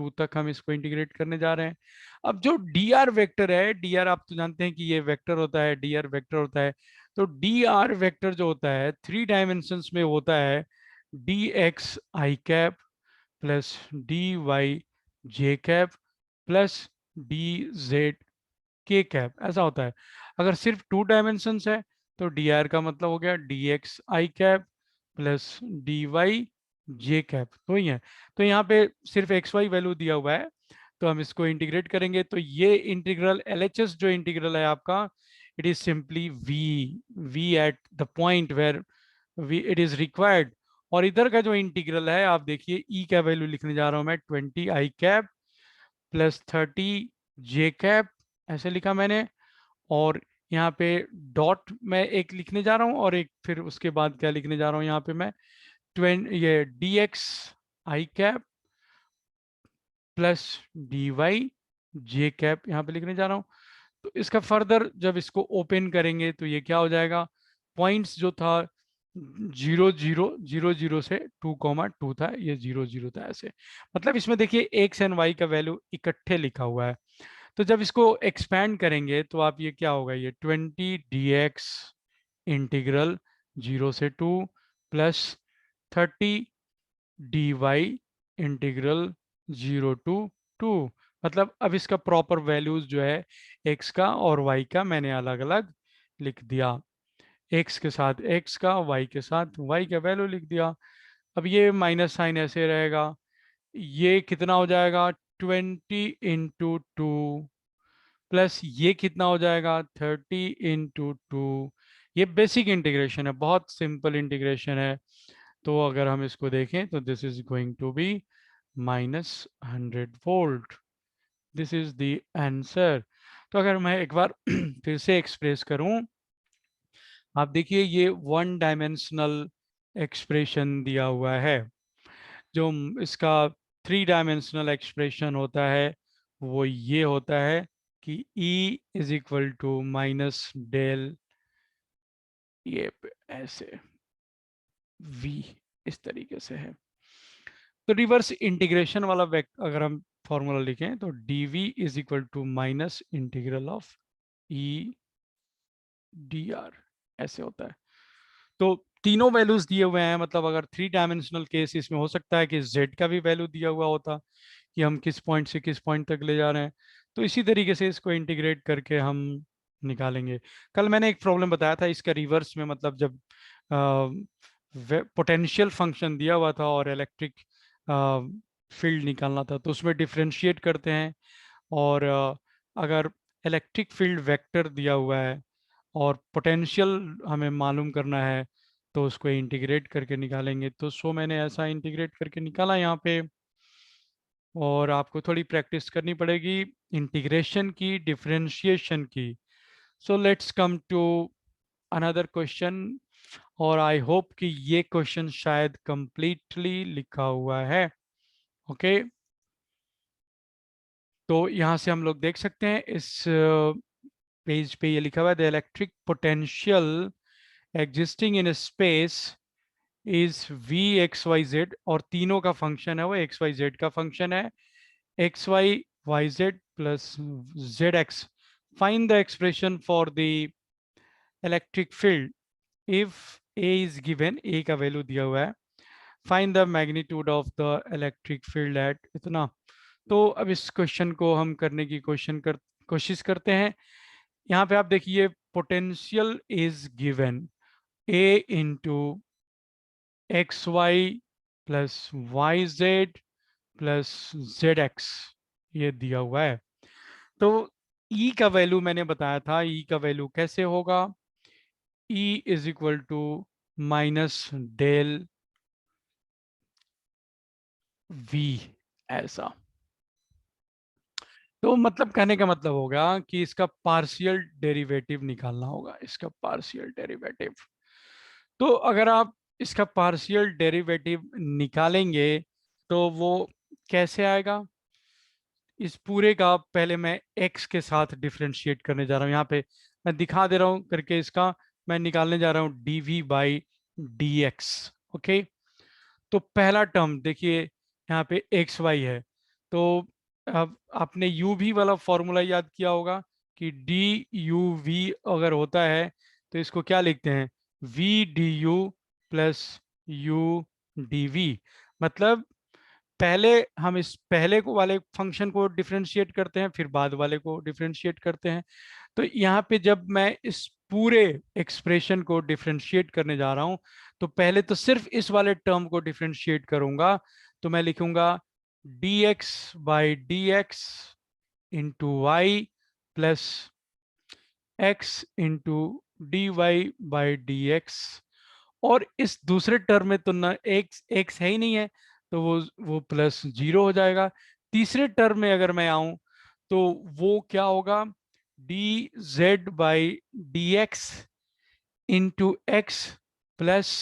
2 तक हम इसको इंटीग्रेट करने जा रहे हैं। अब जो डी आर वेक्टर है, डी आर आप तो जानते हैं कि ये वेक्टर होता है, डी आर वेक्टर होता है। तो डी आर वेक्टर जो होता है 3 डायमेंशंस में होता है डी एक्स आई कैप प्लस डी वाई जे कैप प्लस डी जेड के कैप, ऐसा होता है। अगर सिर्फ 2 डायमेंशंस है तो डी आर का मतलब हो गया डी एक्स आई कैप प्लस डी वाई जे कैप, तो ही है। तो यहाँ पे सिर्फ एक्स वाई वैल्यू दिया हुआ है, तो हम इसको इंटीग्रेट करेंगे तो ये इंटीग्रल एलएचएस जो इंटीग्रल है आपका, it is simply V, V at the point where V it is required. और इधर का जो इंटीग्रल है आप देखिए, ई का वैल्यू लिखने जा रहा हूं मैं 20 आई कैप प्लस 30 जे कैप, ऐसे लिखा मैंने। और यहाँ पे डॉट मैं एक लिखने जा रहा हूँ, और एक फिर उसके बाद क्या लिखने जा रहा हूँ यहाँ पे मैं, ये डी एक्स आई कैप प्लस डी वाई जे कैप यहाँ पे लिखने जा रहा हूँ। तो इसका फर्दर जब इसको ओपन करेंगे तो ये क्या हो जाएगा, पॉइंट्स जो था 0 0 0 0 से 2 2 था, ये 0 0 था ऐसे। मतलब इसमें देखिए एक्स एंड वाई का वैल्यू इकट्ठे लिखा हुआ है। तो जब इसको एक्सपैंड करेंगे तो आप ये क्या होगा, ये 20 dx इंटीग्रल 0 से 2 प्लस 30 dy इंटीग्रल 0 to 2। मतलब अब इसका प्रॉपर वैल्यूज जो है x का और y का मैंने अलग अलग लिख दिया, x के साथ x का, y के साथ y का वैल्यू लिख दिया। अब ये माइनस साइन ऐसे रहेगा, ये कितना हो जाएगा 20 × 2 प्लस ये कितना हो जाएगा 30 × 2। ये बेसिक इंटीग्रेशन है, बहुत सिंपल इंटीग्रेशन है। तो अगर हम इसको देखें तो this is going to be -100 volt. This is the answer. तो अगर मैं एक बार फिर से एक्सप्रेस करूं, आप देखिए ये वन डायमेंशनल एक्सप्रेशन दिया हुआ है। जो इसका थ्री डायमेंशनल एक्सप्रेशन होता है वो ये होता है कि E is equal to minus del, ये ऐसे V इस तरीके से है। तो रिवर्स इंटीग्रेशन वाला अगर हम फॉर्मूला लिखें तो dv is equal to minus integral of E dr, ऐसे होता है। तो तीनों वैल्यूज दिए हुए हैं, मतलब अगर थ्री डायमेंशनल केस इसमें हो सकता है कि z का भी वैल्यू दिया हुआ होता कि हम किस पॉइंट से किस पॉइंट तक ले जा रहे हैं। तो इसी तरीके से इसको इंटीग्रेट करके हम निकालेंगे। कल मैंने एक प्रॉब्लम बताया था इसका रिवर्स में, मतलब जब पोटेंशियल फंक्शन दिया हुआ था और इलेक्ट्रिक फील्ड निकालना था, तो उसमें डिफ्रेंशिएट करते हैं। और अगर इलेक्ट्रिक फील्ड वेक्टर दिया हुआ है और पोटेंशियल हमें मालूम करना है तो उसको इंटीग्रेट करके निकालेंगे। तो सो मैंने ऐसा इंटीग्रेट करके निकाला यहाँ पे। और आपको थोड़ी प्रैक्टिस करनी पड़ेगी इंटीग्रेशन की, डिफरेंशिएशन की। So let's come to another question. और आई होप कि ये क्वेश्चन शायद कंप्लीटली लिखा हुआ है। ओके तो यहाँ से हम लोग देख सकते हैं इस पेज पे ये लिखा हुआ है, the electric potential existing in space is V X Y Z, और तीनों का फंक्शन है वो एक्स वाई जेड का फंक्शन है, X Y Y Z plus Z X. Find the expression for the electric field if A is given, A का वैल्यू दिया हुआ है, find the magnitude of the electric field at इतना। तो अब इस क्वेश्चन को हम करने की कोशिश करते हैं। यहाँ पे आप देखिए potential is given a into x y plus y Z plus Z x, ये दिया हुआ है। तो E का वैल्यू मैंने बताया था, E का वैल्यू कैसे होगा, E is equal to minus del V, ऐसा। तो मतलब कहने का मतलब होगा कि इसका पार्शियल डेरिवेटिव निकालना होगा, इसका पार्शियल डेरिवेटिव। तो अगर आप इसका पार्शियल डेरिवेटिव निकालेंगे तो वो कैसे आएगा, इस पूरे का पहले मैं x के साथ डिफरेंशिएट करने जा रहा हूँ। यहाँ पे मैं दिखा दे रहा हूँ करके, इसका मैं निकालने जा रहा हूँ dv/dx। ओके तो पहला टर्म देखिए यहाँ पे एक्स वाई है। तो अब आपने यू वी वाला फॉर्मूला याद किया होगा कि डी यू वी अगर होता है तो इसको क्या लिखते हैं, v d u plus u d v. मतलब पहले हम इस पहले को वाले फंक्शन को डिफरेंशिएट करते हैं, फिर बाद वाले को डिफरेंशिएट करते हैं। तो यहाँ पे जब मैं इस पूरे एक्सप्रेशन को डिफरेंशिएट करने जा रहा हूँ तो पहले तो सिर्फ इस वाले टर्म को डिफरेंशिएट करूंगा। तो मैं लिखूंगा dx/dx into y plus x into dy/dx। और इस दूसरे टर्म में तो ना एक्स एक्स है ही नहीं है, तो वो प्लस जीरो हो जाएगा। तीसरे टर्म में अगर मैं आऊं तो वो क्या होगा, D Z by d x into x plus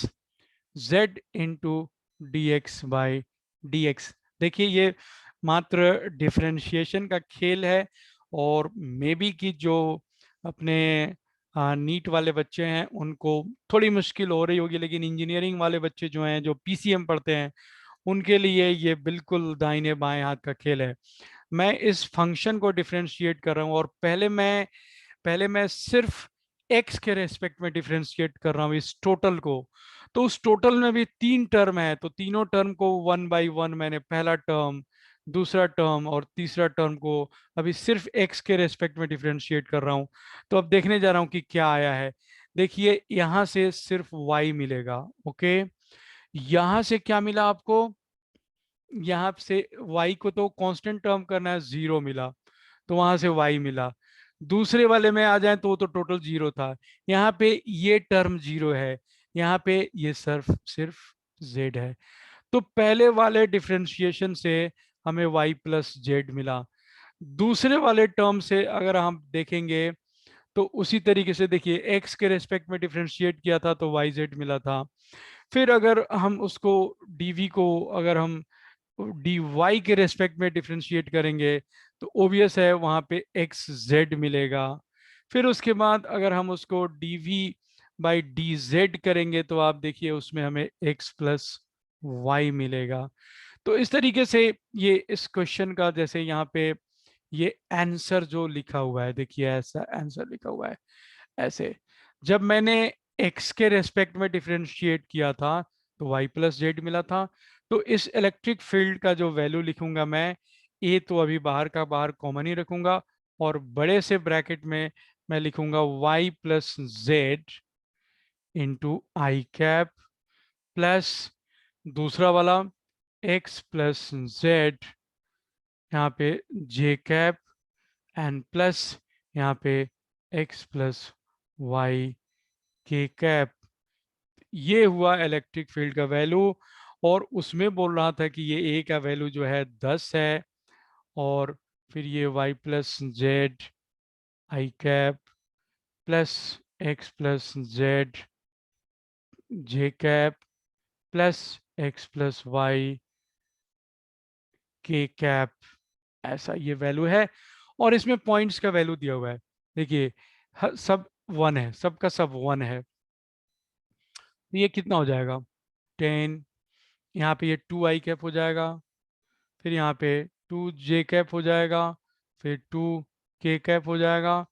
Z into D x by d x. देखिए ये मात्र डिफरेंशिएशन का खेल है, और मे बी कि जो अपने नीट वाले बच्चे हैं उनको थोड़ी मुश्किल हो रही होगी, लेकिन इंजीनियरिंग वाले बच्चे जो हैं, जो पीसीएम पढ़ते हैं, उनके लिए ये बिल्कुल दाहिने बाएं हाथ का खेल है। मैं इस फंक्शन को डिफरेंशिएट कर रहा हूँ, और पहले मैं सिर्फ एक्स के रेस्पेक्ट में डिफरेंशिएट कर रहा हूँ इस टोटल को। तो उस टोटल में भी तीन टर्म है, तो तीनों टर्म को वन बाई वन मैंने पहला टर्म, दूसरा टर्म और तीसरा टर्म को अभी सिर्फ एक्स के रेस्पेक्ट में डिफरेंशिएट कर रहा हूँ। तो अब देखने जा रहा हूँ कि क्या आया है। देखिए यहां से सिर्फ y मिलेगा। ओके, यहां से क्या मिला आपको, यहाँ से y को तो कांस्टेंट टर्म करना है, जीरो मिला, तो वहां से y मिला। दूसरे वाले में आ जाए तो वो तो टोटल जीरो था, यहाँ पे ये टर्म जीरो है, यहाँ पे ये सिर्फ सिर्फ z है। तो पहले वाले डिफरेंशिएशन से हमें y प्लस जेड मिला। दूसरे वाले टर्म से अगर हम देखेंगे तो उसी तरीके से देखिए, x के रेस्पेक्ट में डिफरेंशिएट किया था तो वाई जेड मिला था। फिर अगर हम उसको dv को अगर हम डी वाई के रेस्पेक्ट में डिफ्रेंशिएट करेंगे तो ओबियस है वहां पे एक्स जेड मिलेगा। फिर उसके बाद अगर हम उसको d v by d z करेंगे तो आप देखिए उसमें हमें एक्स प्लस वाई मिलेगा। तो इस तरीके से ये इस क्वेश्चन का जैसे यहाँ पे ये आंसर जो लिखा हुआ है, देखिए ऐसा आंसर लिखा हुआ है ऐसे। जब मैंने x के रेस्पेक्ट में डिफरेंशिएट किया था तो y प्लस जेड मिला था। तो इस इलेक्ट्रिक फील्ड का जो वैल्यू लिखूंगा मैं, a तो अभी बाहर का बाहर कॉमन ही रखूंगा, और बड़े से ब्रैकेट में मैं लिखूंगा y प्लस जेड इंटू आई कैप प्लस दूसरा वाला x प्लस जेड यहाँ पे जे कैप एंड प्लस यहाँ पे x plus y k cap. ये हुआ इलेक्ट्रिक फील्ड का वैल्यू, और उसमें बोल रहा था कि ये ए का वैल्यू जो है 10 है, और फिर ये y plus z i cap plus x plus z j cap plus x plus y k cap, ऐसा ये वैल्यू है। और इसमें पॉइंट्स का वैल्यू दिया हुआ है, देखिए सब वन है, सबका सब वन है। तो ये कितना हो जाएगा, 10, यहाँ पे ये 2 आई कैप हो जाएगा, फिर यहाँ पे 2 जे कैप हो जाएगा, फिर 2 के कैप हो जाएगा।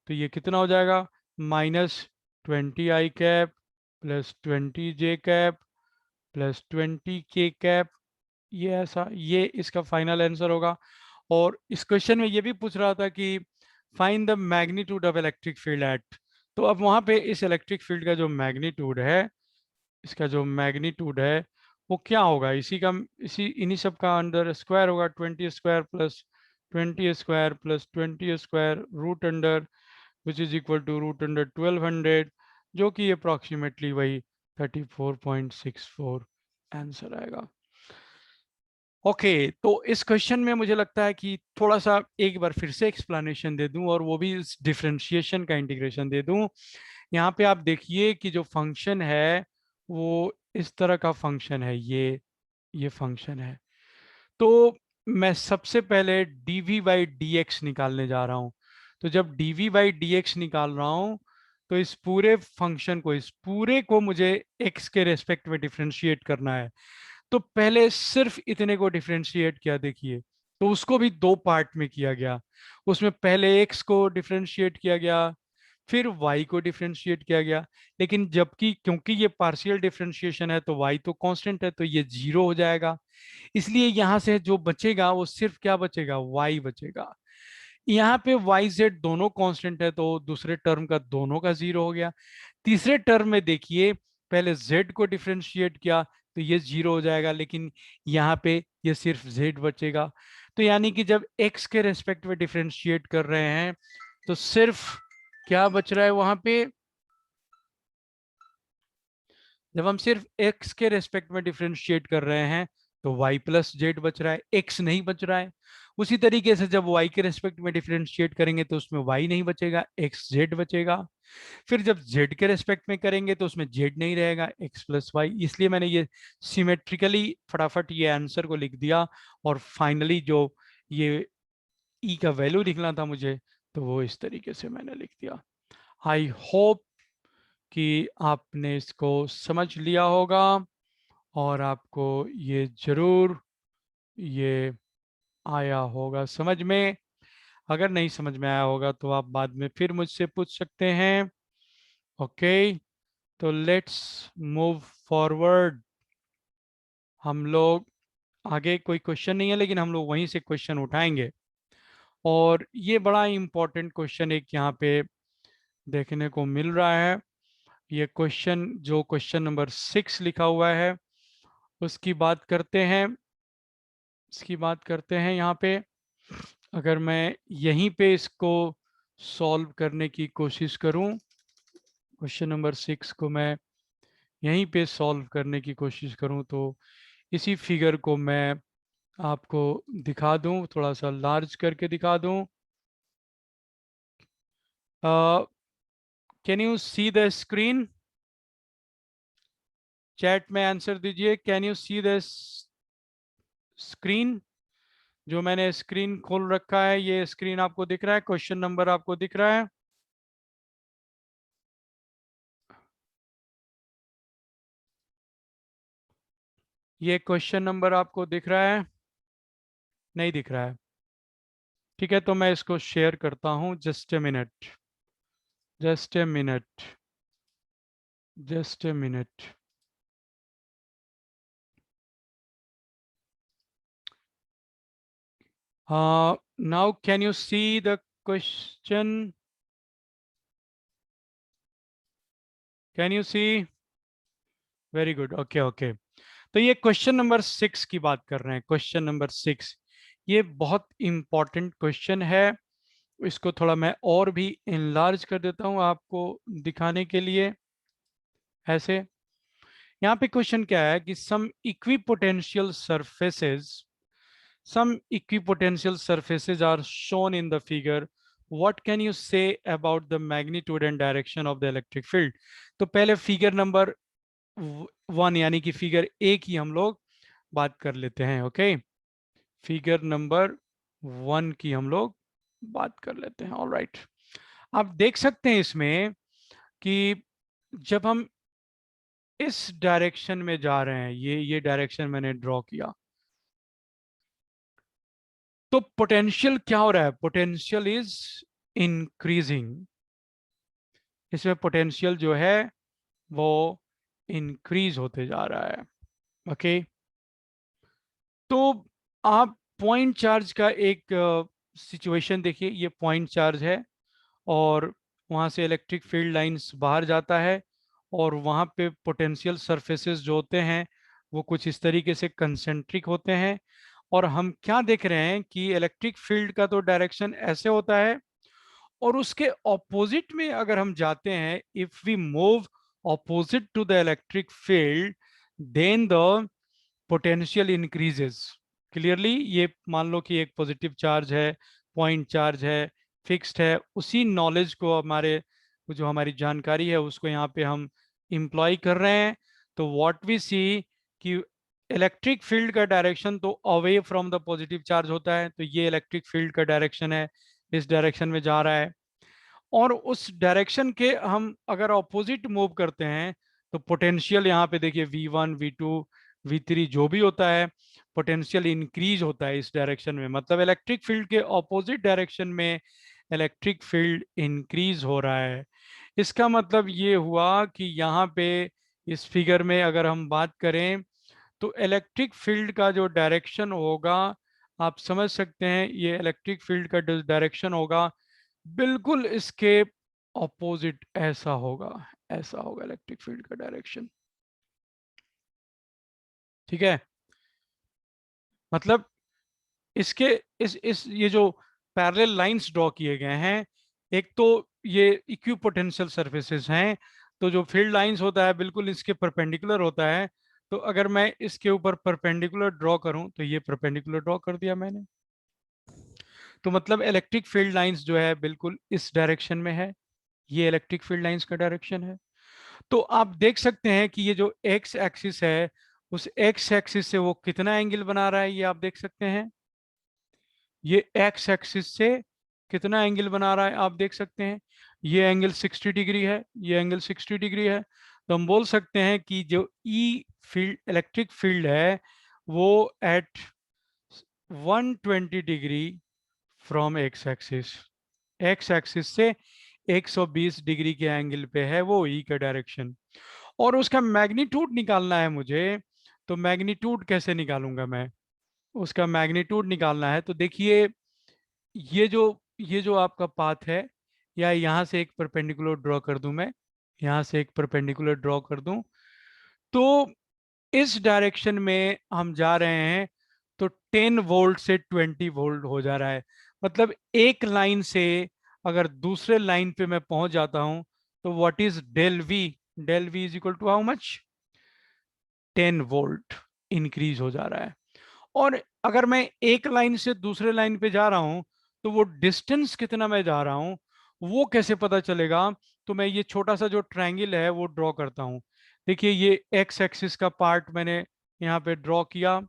तो ये कितना हो जाएगा, -20 आई कैप प्लस 20 जे कैप प्लस 20 के कैप। ये ऐसा, ये इसका फाइनल आंसर होगा। और इस क्वेश्चन में ये भी पूछ रहा था कि find the magnitude of electric field eight. तो अब वहां पे इस इलेक्ट्रिक फील्ड का जो मैग्नीट्यूड है, इसका जो मैग्नीट्यूड है वो क्या होगा, इसी इन्हीं सब का अंडर स्क्वायर होगा, 20 square plus 20 square plus 20 square root under which is equal to root under 1200, जो कि अप्रॉक्सीमेटली वही 34.64 आंसर आएगा। ओके, तो इस क्वेश्चन में मुझे लगता है कि थोड़ा सा एक बार फिर से एक्सप्लेनेशन दे दूं, और वो भी इस डिफरेंशिएशन का इंटीग्रेशन दे दूं। यहाँ पे आप देखिए कि जो फंक्शन है वो इस तरह का फंक्शन है, ये फंक्शन है। तो मैं सबसे पहले dv बाई डी एक्स निकालने जा रहा हूँ। तो जब dv बाई डी एक्स निकाल रहा हूँ तो इस पूरे फंक्शन को, इस पूरे को मुझे x के रेस्पेक्ट में डिफरेंशिएट करना है। तो पहले सिर्फ इतने को डिफरेंशिएट किया, देखिए तो उसको भी दो पार्ट में किया गया। उसमें पहले x को डिफरेंशिएट किया गया, फिर y को डिफरेंशिएट किया गया। लेकिन जबकि क्योंकि ये पार्शियल डिफरेंशिएशन है तो y तो कांस्टेंट है, तो ये जीरो हो जाएगा। इसलिए यहां से जो बचेगा वो सिर्फ क्या बचेगा, y बचेगा। यहाँ पे y z दोनों कांस्टेंट है, तो दूसरे टर्म का दोनों का जीरो हो गया। तीसरे टर्म में देखिए, पहले z को डिफरेंशिएट किया तो ये जीरो हो जाएगा, लेकिन यहाँ पे ये सिर्फ z बचेगा। तो यानी कि जब x के रेस्पेक्ट में डिफरेंशिएट कर रहे हैं तो सिर्फ क्या बच रहा है वहां पे, जब हम सिर्फ x के रेस्पेक्ट में डिफरेंशिएट कर रहे हैं तो y प्लस जेड बच रहा है, x नहीं बच रहा है। उसी तरीके से जब y के रेस्पेक्ट में डिफरेंशिएट करेंगे तो उसमें y नहीं बचेगा, x z बचेगा। फिर जब z के रेस्पेक्ट में करेंगे तो उसमें z नहीं रहेगा, x प्लस वाई। इसलिए मैंने ये सिमेट्रिकली फटाफट ये आंसर को लिख दिया, और फाइनली जो ये ई का वैल्यू लिखना था मुझे, तो वो इस तरीके से मैंने लिख दिया। आई होप कि आपने इसको समझ लिया होगा, और आपको ये जरूर ये आया होगा समझ में। अगर नहीं समझ में आया होगा तो आप बाद में फिर मुझसे पूछ सकते हैं। ओके, तो लेट्स मूव फॉरवर्ड। हम लोग आगे, कोई क्वेश्चन नहीं है लेकिन हम लोग वहीं से क्वेश्चन उठाएंगे। और ये बड़ा इंपॉर्टेंट क्वेश्चन एक यहाँ पे देखने को मिल रहा है। ये क्वेश्चन जो क्वेश्चन नंबर 6 लिखा हुआ है उसकी बात करते हैं, यहाँ पे। अगर मैं यहीं पे इसको सॉल्व करने की कोशिश करूं, क्वेश्चन नंबर 6 को मैं यहीं पे सॉल्व करने की कोशिश करूं, तो इसी फिगर को मैं आपको दिखा दूं, थोड़ा सा लार्ज करके दिखा दूं। Can you see the screen? Chat में आंसर दीजिए, can you see the screen? जो मैंने स्क्रीन खोल रखा है, ये स्क्रीन आपको दिख रहा है? क्वेश्चन नंबर आपको दिख रहा है? ये क्वेश्चन नंबर आपको दिख रहा है? नहीं दिख रहा है? ठीक है, तो मैं इसको शेयर करता हूं। Just a minute, just a minute, just a minute. Now can you see the question? Can you see? Very good, okay okay. तो ये क्वेश्चन नंबर 6 की बात कर रहे हैं, क्वेश्चन नंबर 6। ये बहुत इंपॉर्टेंट क्वेश्चन है। इसको थोड़ा मैं और भी इनलार्ज कर देता हूं आपको दिखाने के लिए। ऐसे यहाँ पे क्वेश्चन क्या है कि some equipotential surfaces are shown in the figure. What can you say about the magnitude and direction of the electric field? तो पहले फिगर नंबर 1 यानी कि फिगर ए की हम लोग बात कर लेते हैं। ओके, फिगर नंबर 1 की हम लोग बात कर लेते हैं। ऑलराइट, आप देख सकते हैं इसमें कि जब हम इस डायरेक्शन में जा रहे हैं, ये डायरेक्शन मैंने ड्रॉ किया, तो पोटेंशियल क्या हो रहा है? Potential is increasing. इसमें पोटेंशियल जो है वो इंक्रीज होते जा रहा है। ओके, तो आप पॉइंट चार्ज का एक सिचुएशन देखिए। ये पॉइंट चार्ज है, और वहाँ से इलेक्ट्रिक फील्ड लाइंस बाहर जाता है, और वहाँ पे पोटेंशियल सरफेसेस जो होते हैं वो कुछ इस तरीके से कंसेंट्रिक होते हैं। और हम क्या देख रहे हैं कि इलेक्ट्रिक फील्ड का तो डायरेक्शन ऐसे होता है, और उसके ऑपोजिट में अगर हम जाते हैं, if we move opposite to the electric field, then the potential increases. Clearly ये मान लो कि एक पॉजिटिव चार्ज है, पॉइंट चार्ज है, फिक्स्ड है। उसी नॉलेज को हमारे, जो हमारी जानकारी है उसको यहाँ पे हम इम्प्लॉय कर रहे हैं। तो व्हाट वी सी कि इलेक्ट्रिक फील्ड का डायरेक्शन तो away from the positive charge होता है, तो ये इलेक्ट्रिक फील्ड का डायरेक्शन है, इस डायरेक्शन में जा रहा है। और उस डायरेक्शन के हम अगर ऑपोजिट मूव करते हैं, तो पोटेंशियल यहाँ पे देखिए V1 V2 V3 जो भी होता है, पोटेंशियल इंक्रीज होता है इस डायरेक्शन में। मतलब इलेक्ट्रिक फील्ड के ऑपोजिट डायरेक्शन में इलेक्ट्रिक फील्ड इंक्रीज हो रहा है। इसका मतलब ये हुआ कि यहाँ पे इस फिगर में अगर हम बात करें, तो इलेक्ट्रिक फील्ड का जो डायरेक्शन होगा, आप समझ सकते हैं ये इलेक्ट्रिक फील्ड का डायरेक्शन होगा बिल्कुल इसके ऑपोजिट। ऐसा होगा, ऐसा होगा इलेक्ट्रिक फील्ड का डायरेक्शन। ठीक है, मतलब इसके इस ये जो पैरेलल लाइंस ड्रॉ किए गए हैं, एक तो ये इक्विपोटेंशियल सरफेसेस हैं, तो जो फील्ड लाइंस होता है बिल्कुल इसके परपेंडिकुलर होता है। तो अगर मैं इसके ऊपर परपेंडिकुलर ड्रॉ करूं तो ये परपेंडिकुलर ड्रॉ कर दिया मैंने। तो मतलब इलेक्ट्रिक फील्ड लाइंस जो है बिल्कुल इस डायरेक्शन में है, ये इलेक्ट्रिक फील्ड लाइंस का डायरेक्शन है। तो आप देख सकते हैं कि ये जो एक्स एक्सिस है, उस एक्स एक्सिस से वो कितना एंगल बना रहा है, ये आप देख सकते हैं। ये एक्स एक्सिस से कितना एंगल बना रहा है आप देख सकते हैं। ये एंगल 60 डिग्री है, ये एंगल 60 डिग्री है। तो हम बोल सकते हैं कि जो ई फील्ड, इलेक्ट्रिक फील्ड है, वो at 120 degree from x axis से 120 डिग्री के एंगल पे है वो ई का डायरेक्शन। और उसका मैग्नीट्यूड निकालना है मुझे। तो मैग्नीट्यूड कैसे निकालूंगा मैं? उसका मैग्नीट्यूड निकालना है तो देखिए, ये जो ये जो आपका पाथ है, या यहाँ से एक परपेंडिकुलर ड्रॉ कर दूं मैं, यहाँ से एक परपेंडिकुलर ड्रॉ कर दूं, तो इस डायरेक्शन में हम जा रहे हैं। तो 10 वोल्ट से 20 वोल्ट हो जा रहा है। मतलब एक लाइन से अगर दूसरे लाइन पे मैं पहुंच जाता हूं, तो what is del V? Del V is equal to how much? 10 volt increase हो जा रहा है। और अगर मैं एक लाइन से दूसरे लाइन पे जा रहा हूं, तो वो डिस्टेंस कितना मैं जा रहा हूं वो कैसे पता चलेगा? तो मैं ये छोटा सा जो ट्रायंगल है वो ड्रॉ करता हूं। देखिए, ये एक्स एक्सिस का पार्ट मैंने यहाँ पे ड्रॉ किया,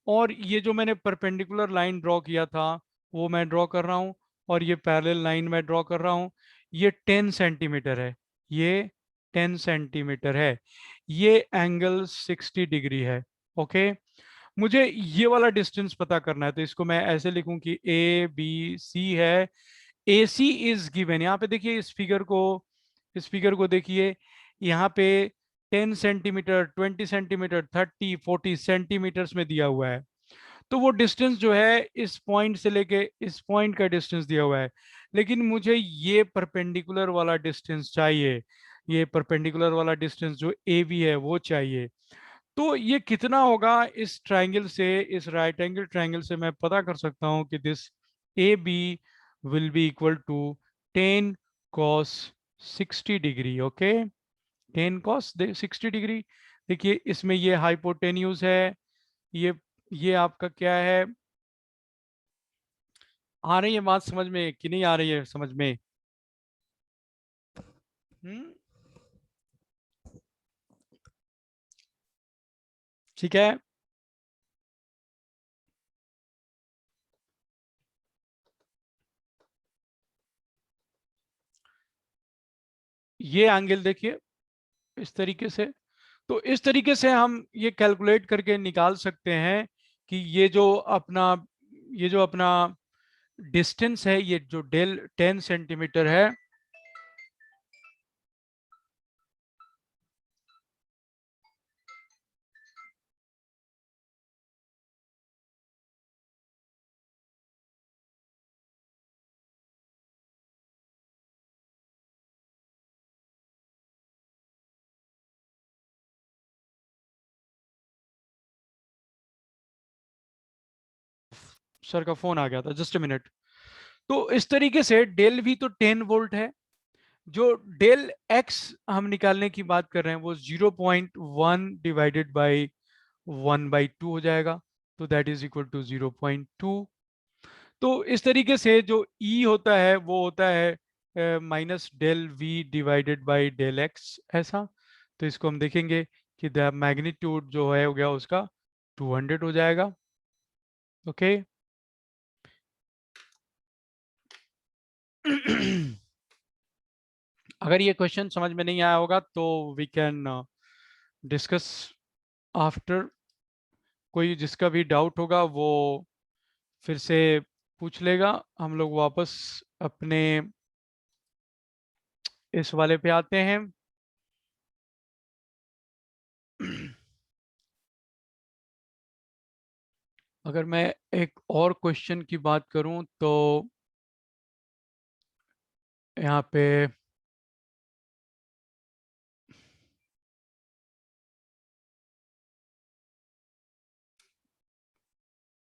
और ये जो मैंने परपेंडिकुलर लाइन ड्रॉ किया था वो मैं ड्रॉ कर रहा हूँ, और ये पैरेलल लाइन मैं ड्रॉ कर रहा हूँ। ये 10 सेंटीमीटर है, ये 10 सेंटीमीटर है। ये एंगल 60 डिग्री है। ओके, मुझे ये वाला डिस्टेंस पता करना है, तो इसको मैं ऐसे लिखूं कि ए बी सी है। ए सी इज गिवन, यहाँ पे देखिए इस फिगर को देखिए, यहाँ पे 10 सेंटीमीटर, 20 सेंटीमीटर, 30, 40 सेंटीमीटर्स में दिया हुआ है। तो वो डिस्टेंस जो है इस पॉइंट से लेके इस पॉइंट का डिस्टेंस दिया हुआ है। लेकिन मुझे ये परपेंडिकुलर वाला डिस्टेंस चाहिए, ये परपेंडिकुलर वाला डिस्टेंस जो ए बी है वो चाहिए। तो ये कितना होगा? इस ट्रायंगल से, इस राइट एंगल ट्रायंगल से मैं पता कर सकता हूँ कि this A B will be equal to 10 cos 60 degree. Okay, 10 cos 60 degree. देखिए, इसमें ये हाइपोटेन्यूज है, ये ये आपका क्या है? आ रही है बात समझ में कि नहीं आ रही है समझ में? हम्म, ठीक है। ये एंगल देखिए इस तरीके से। तो इस तरीके से हम ये कैलकुलेट करके निकाल सकते हैं कि ये जो अपना डिस्टेंस है, ये जो डेल 10 सेंटीमीटर है। सर का फोन आ गया था, जस्ट अ मिनट। तो इस तरीके से डेल भी तो 10 वोल्ट है। जो डेल एक्स हम निकालने की बात कर रहे हैं वो 0.1 डिवाइडेड बाई 1/2 हो जाएगा। तो दैट इज इक्वल टू 0.2। तो इस तरीके से जो ई होता है वो होता है minus del V divided by del x, ऐसा। तो इसको हम देखेंगे कि द मैग्नीट्यूड जो है हो गया उसका 200 हो जाएगा। ओके। अगर ये क्वेश्चन समझ में नहीं आया होगा तो वी कैन डिस्कस आफ्टर। कोई जिसका भी डाउट होगा वो फिर से पूछ लेगा। हम लोग वापस अपने इस वाले पे आते हैं। अगर मैं एक और क्वेश्चन की बात करूं तो यहाँ पे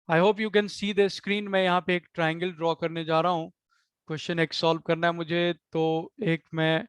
I hope you can see the screen. मैं यहाँ पे एक ट्रायंगल ड्रॉ करने जा रहा हूँ। क्वेश्चन एक सॉल्व करना है मुझे, तो एक मैं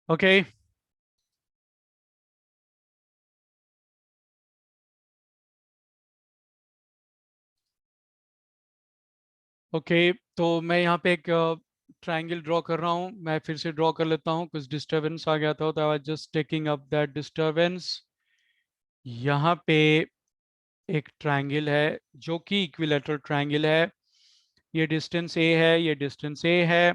ओके ओके, तो मैं यहाँ पे एक ट्रायंगल ड्रॉ कर रहा हूँ। मैं फिर से ड्रॉ कर लेता हूँ, कुछ डिस्टरबेंस आ गया था तो I was just taking up that disturbance. यहाँ पे एक ट्रायंगल है जो कि इक्विलेटरल ट्रायंगल है। ये डिस्टेंस ए है, ये डिस्टेंस ए है।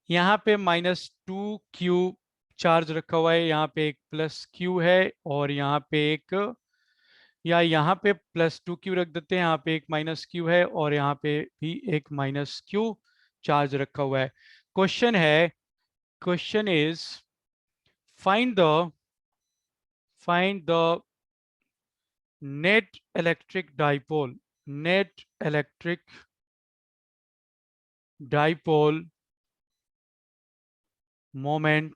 यहाँ पे -2q चार्ज रखा हुआ है, यहाँ पे एक +q है, और यहाँ पे एक, या यहाँ पे +2q रख देते हैं, यहाँ पे एक -q है, और यहाँ पे भी एक -q चार्ज रखा हुआ है। क्वेश्चन है, question is find the net electric dipole moment,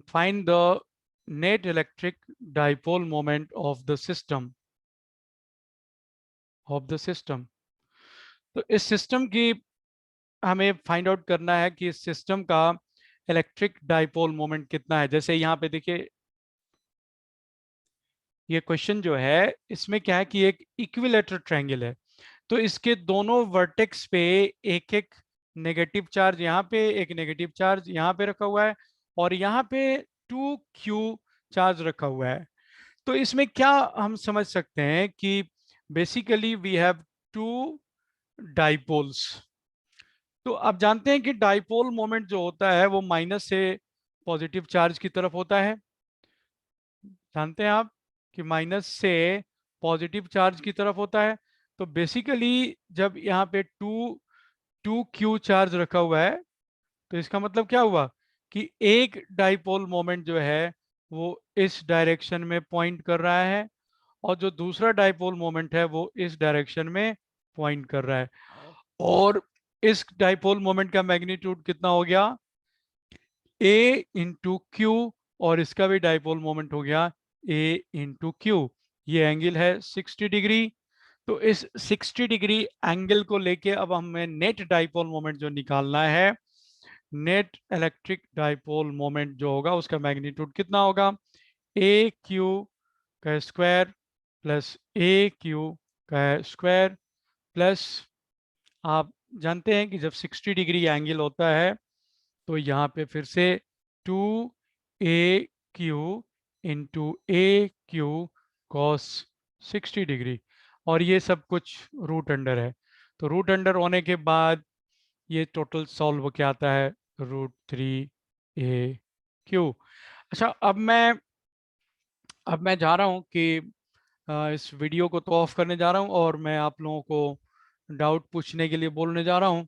find the net electric dipole moment of the system. तो इस सिस्टम की हमें फाइंड आउट करना है कि इस सिस्टम का इलेक्ट्रिक डाइपोल मोमेंट कितना है। जैसे यहाँ पे देखिए, ये क्वेश्चन जो है इसमें क्या है कि एक इक्विलेटरल ट्रायंगल है, तो इसके दोनों वर्टेक्स पे एक एक नेगेटिव चार्ज, यहाँ पे एक नेगेटिव चार्ज यहाँ पे रखा हुआ है, और यहाँ पे 2q चार्ज रखा हुआ है। तो इसमें क्या हम समझ सकते हैं कि basically we have two dipoles. तो आप जानते हैं कि डाइपोल मोमेंट जो होता है वो माइनस से पॉजिटिव चार्ज की तरफ होता है। जानते हैं आप कि माइनस से पॉजिटिव चार्ज की तरफ होता है। तो बेसिकली जब यहाँ पे टू क्यू चार्ज रखा हुआ है, तो इसका मतलब क्या हुआ कि एक डाइपोल मोमेंट जो है वो इस डायरेक्शन में पॉइंट कर रहा है, और जो दूसरा डाइपोल मोमेंट है वो इस डायरेक्शन में पॉइंट कर रहा है। और इस डाइपोल मोमेंट का मैग्नीट्यूड कितना हो गया, ए इंटू क्यू, और इसका भी डाइपोल मोमेंट हो गया ए इंटू क्यू। ये एंगल है 60 डिग्री। तो इस 60 डिग्री एंगल को लेके अब हमें नेट डाइपोल मोमेंट जो निकालना है, नेट इलेक्ट्रिक डाइपोल मोमेंट जो होगा उसका मैग्नीट्यूड कितना होगा, ए क्यू का स्क्वायर प्लस ए क्यू का स्क्वायर प्लस, आप जानते हैं कि जब 60 डिग्री एंगल होता है तो यहाँ पे फिर से 2 AQ into AQ cos 60 degree, और ये सब कुछ रूट अंडर है। तो रूट अंडर होने के बाद ये टोटल सॉल्व क्या आता है, √3 AQ। अच्छा, अब मैं जा रहा हूँ कि इस वीडियो को तो ऑफ करने जा रहा हूँ, और मैं आप लोगों को डाउट पूछने के लिए बोलने जा रहा हूँ।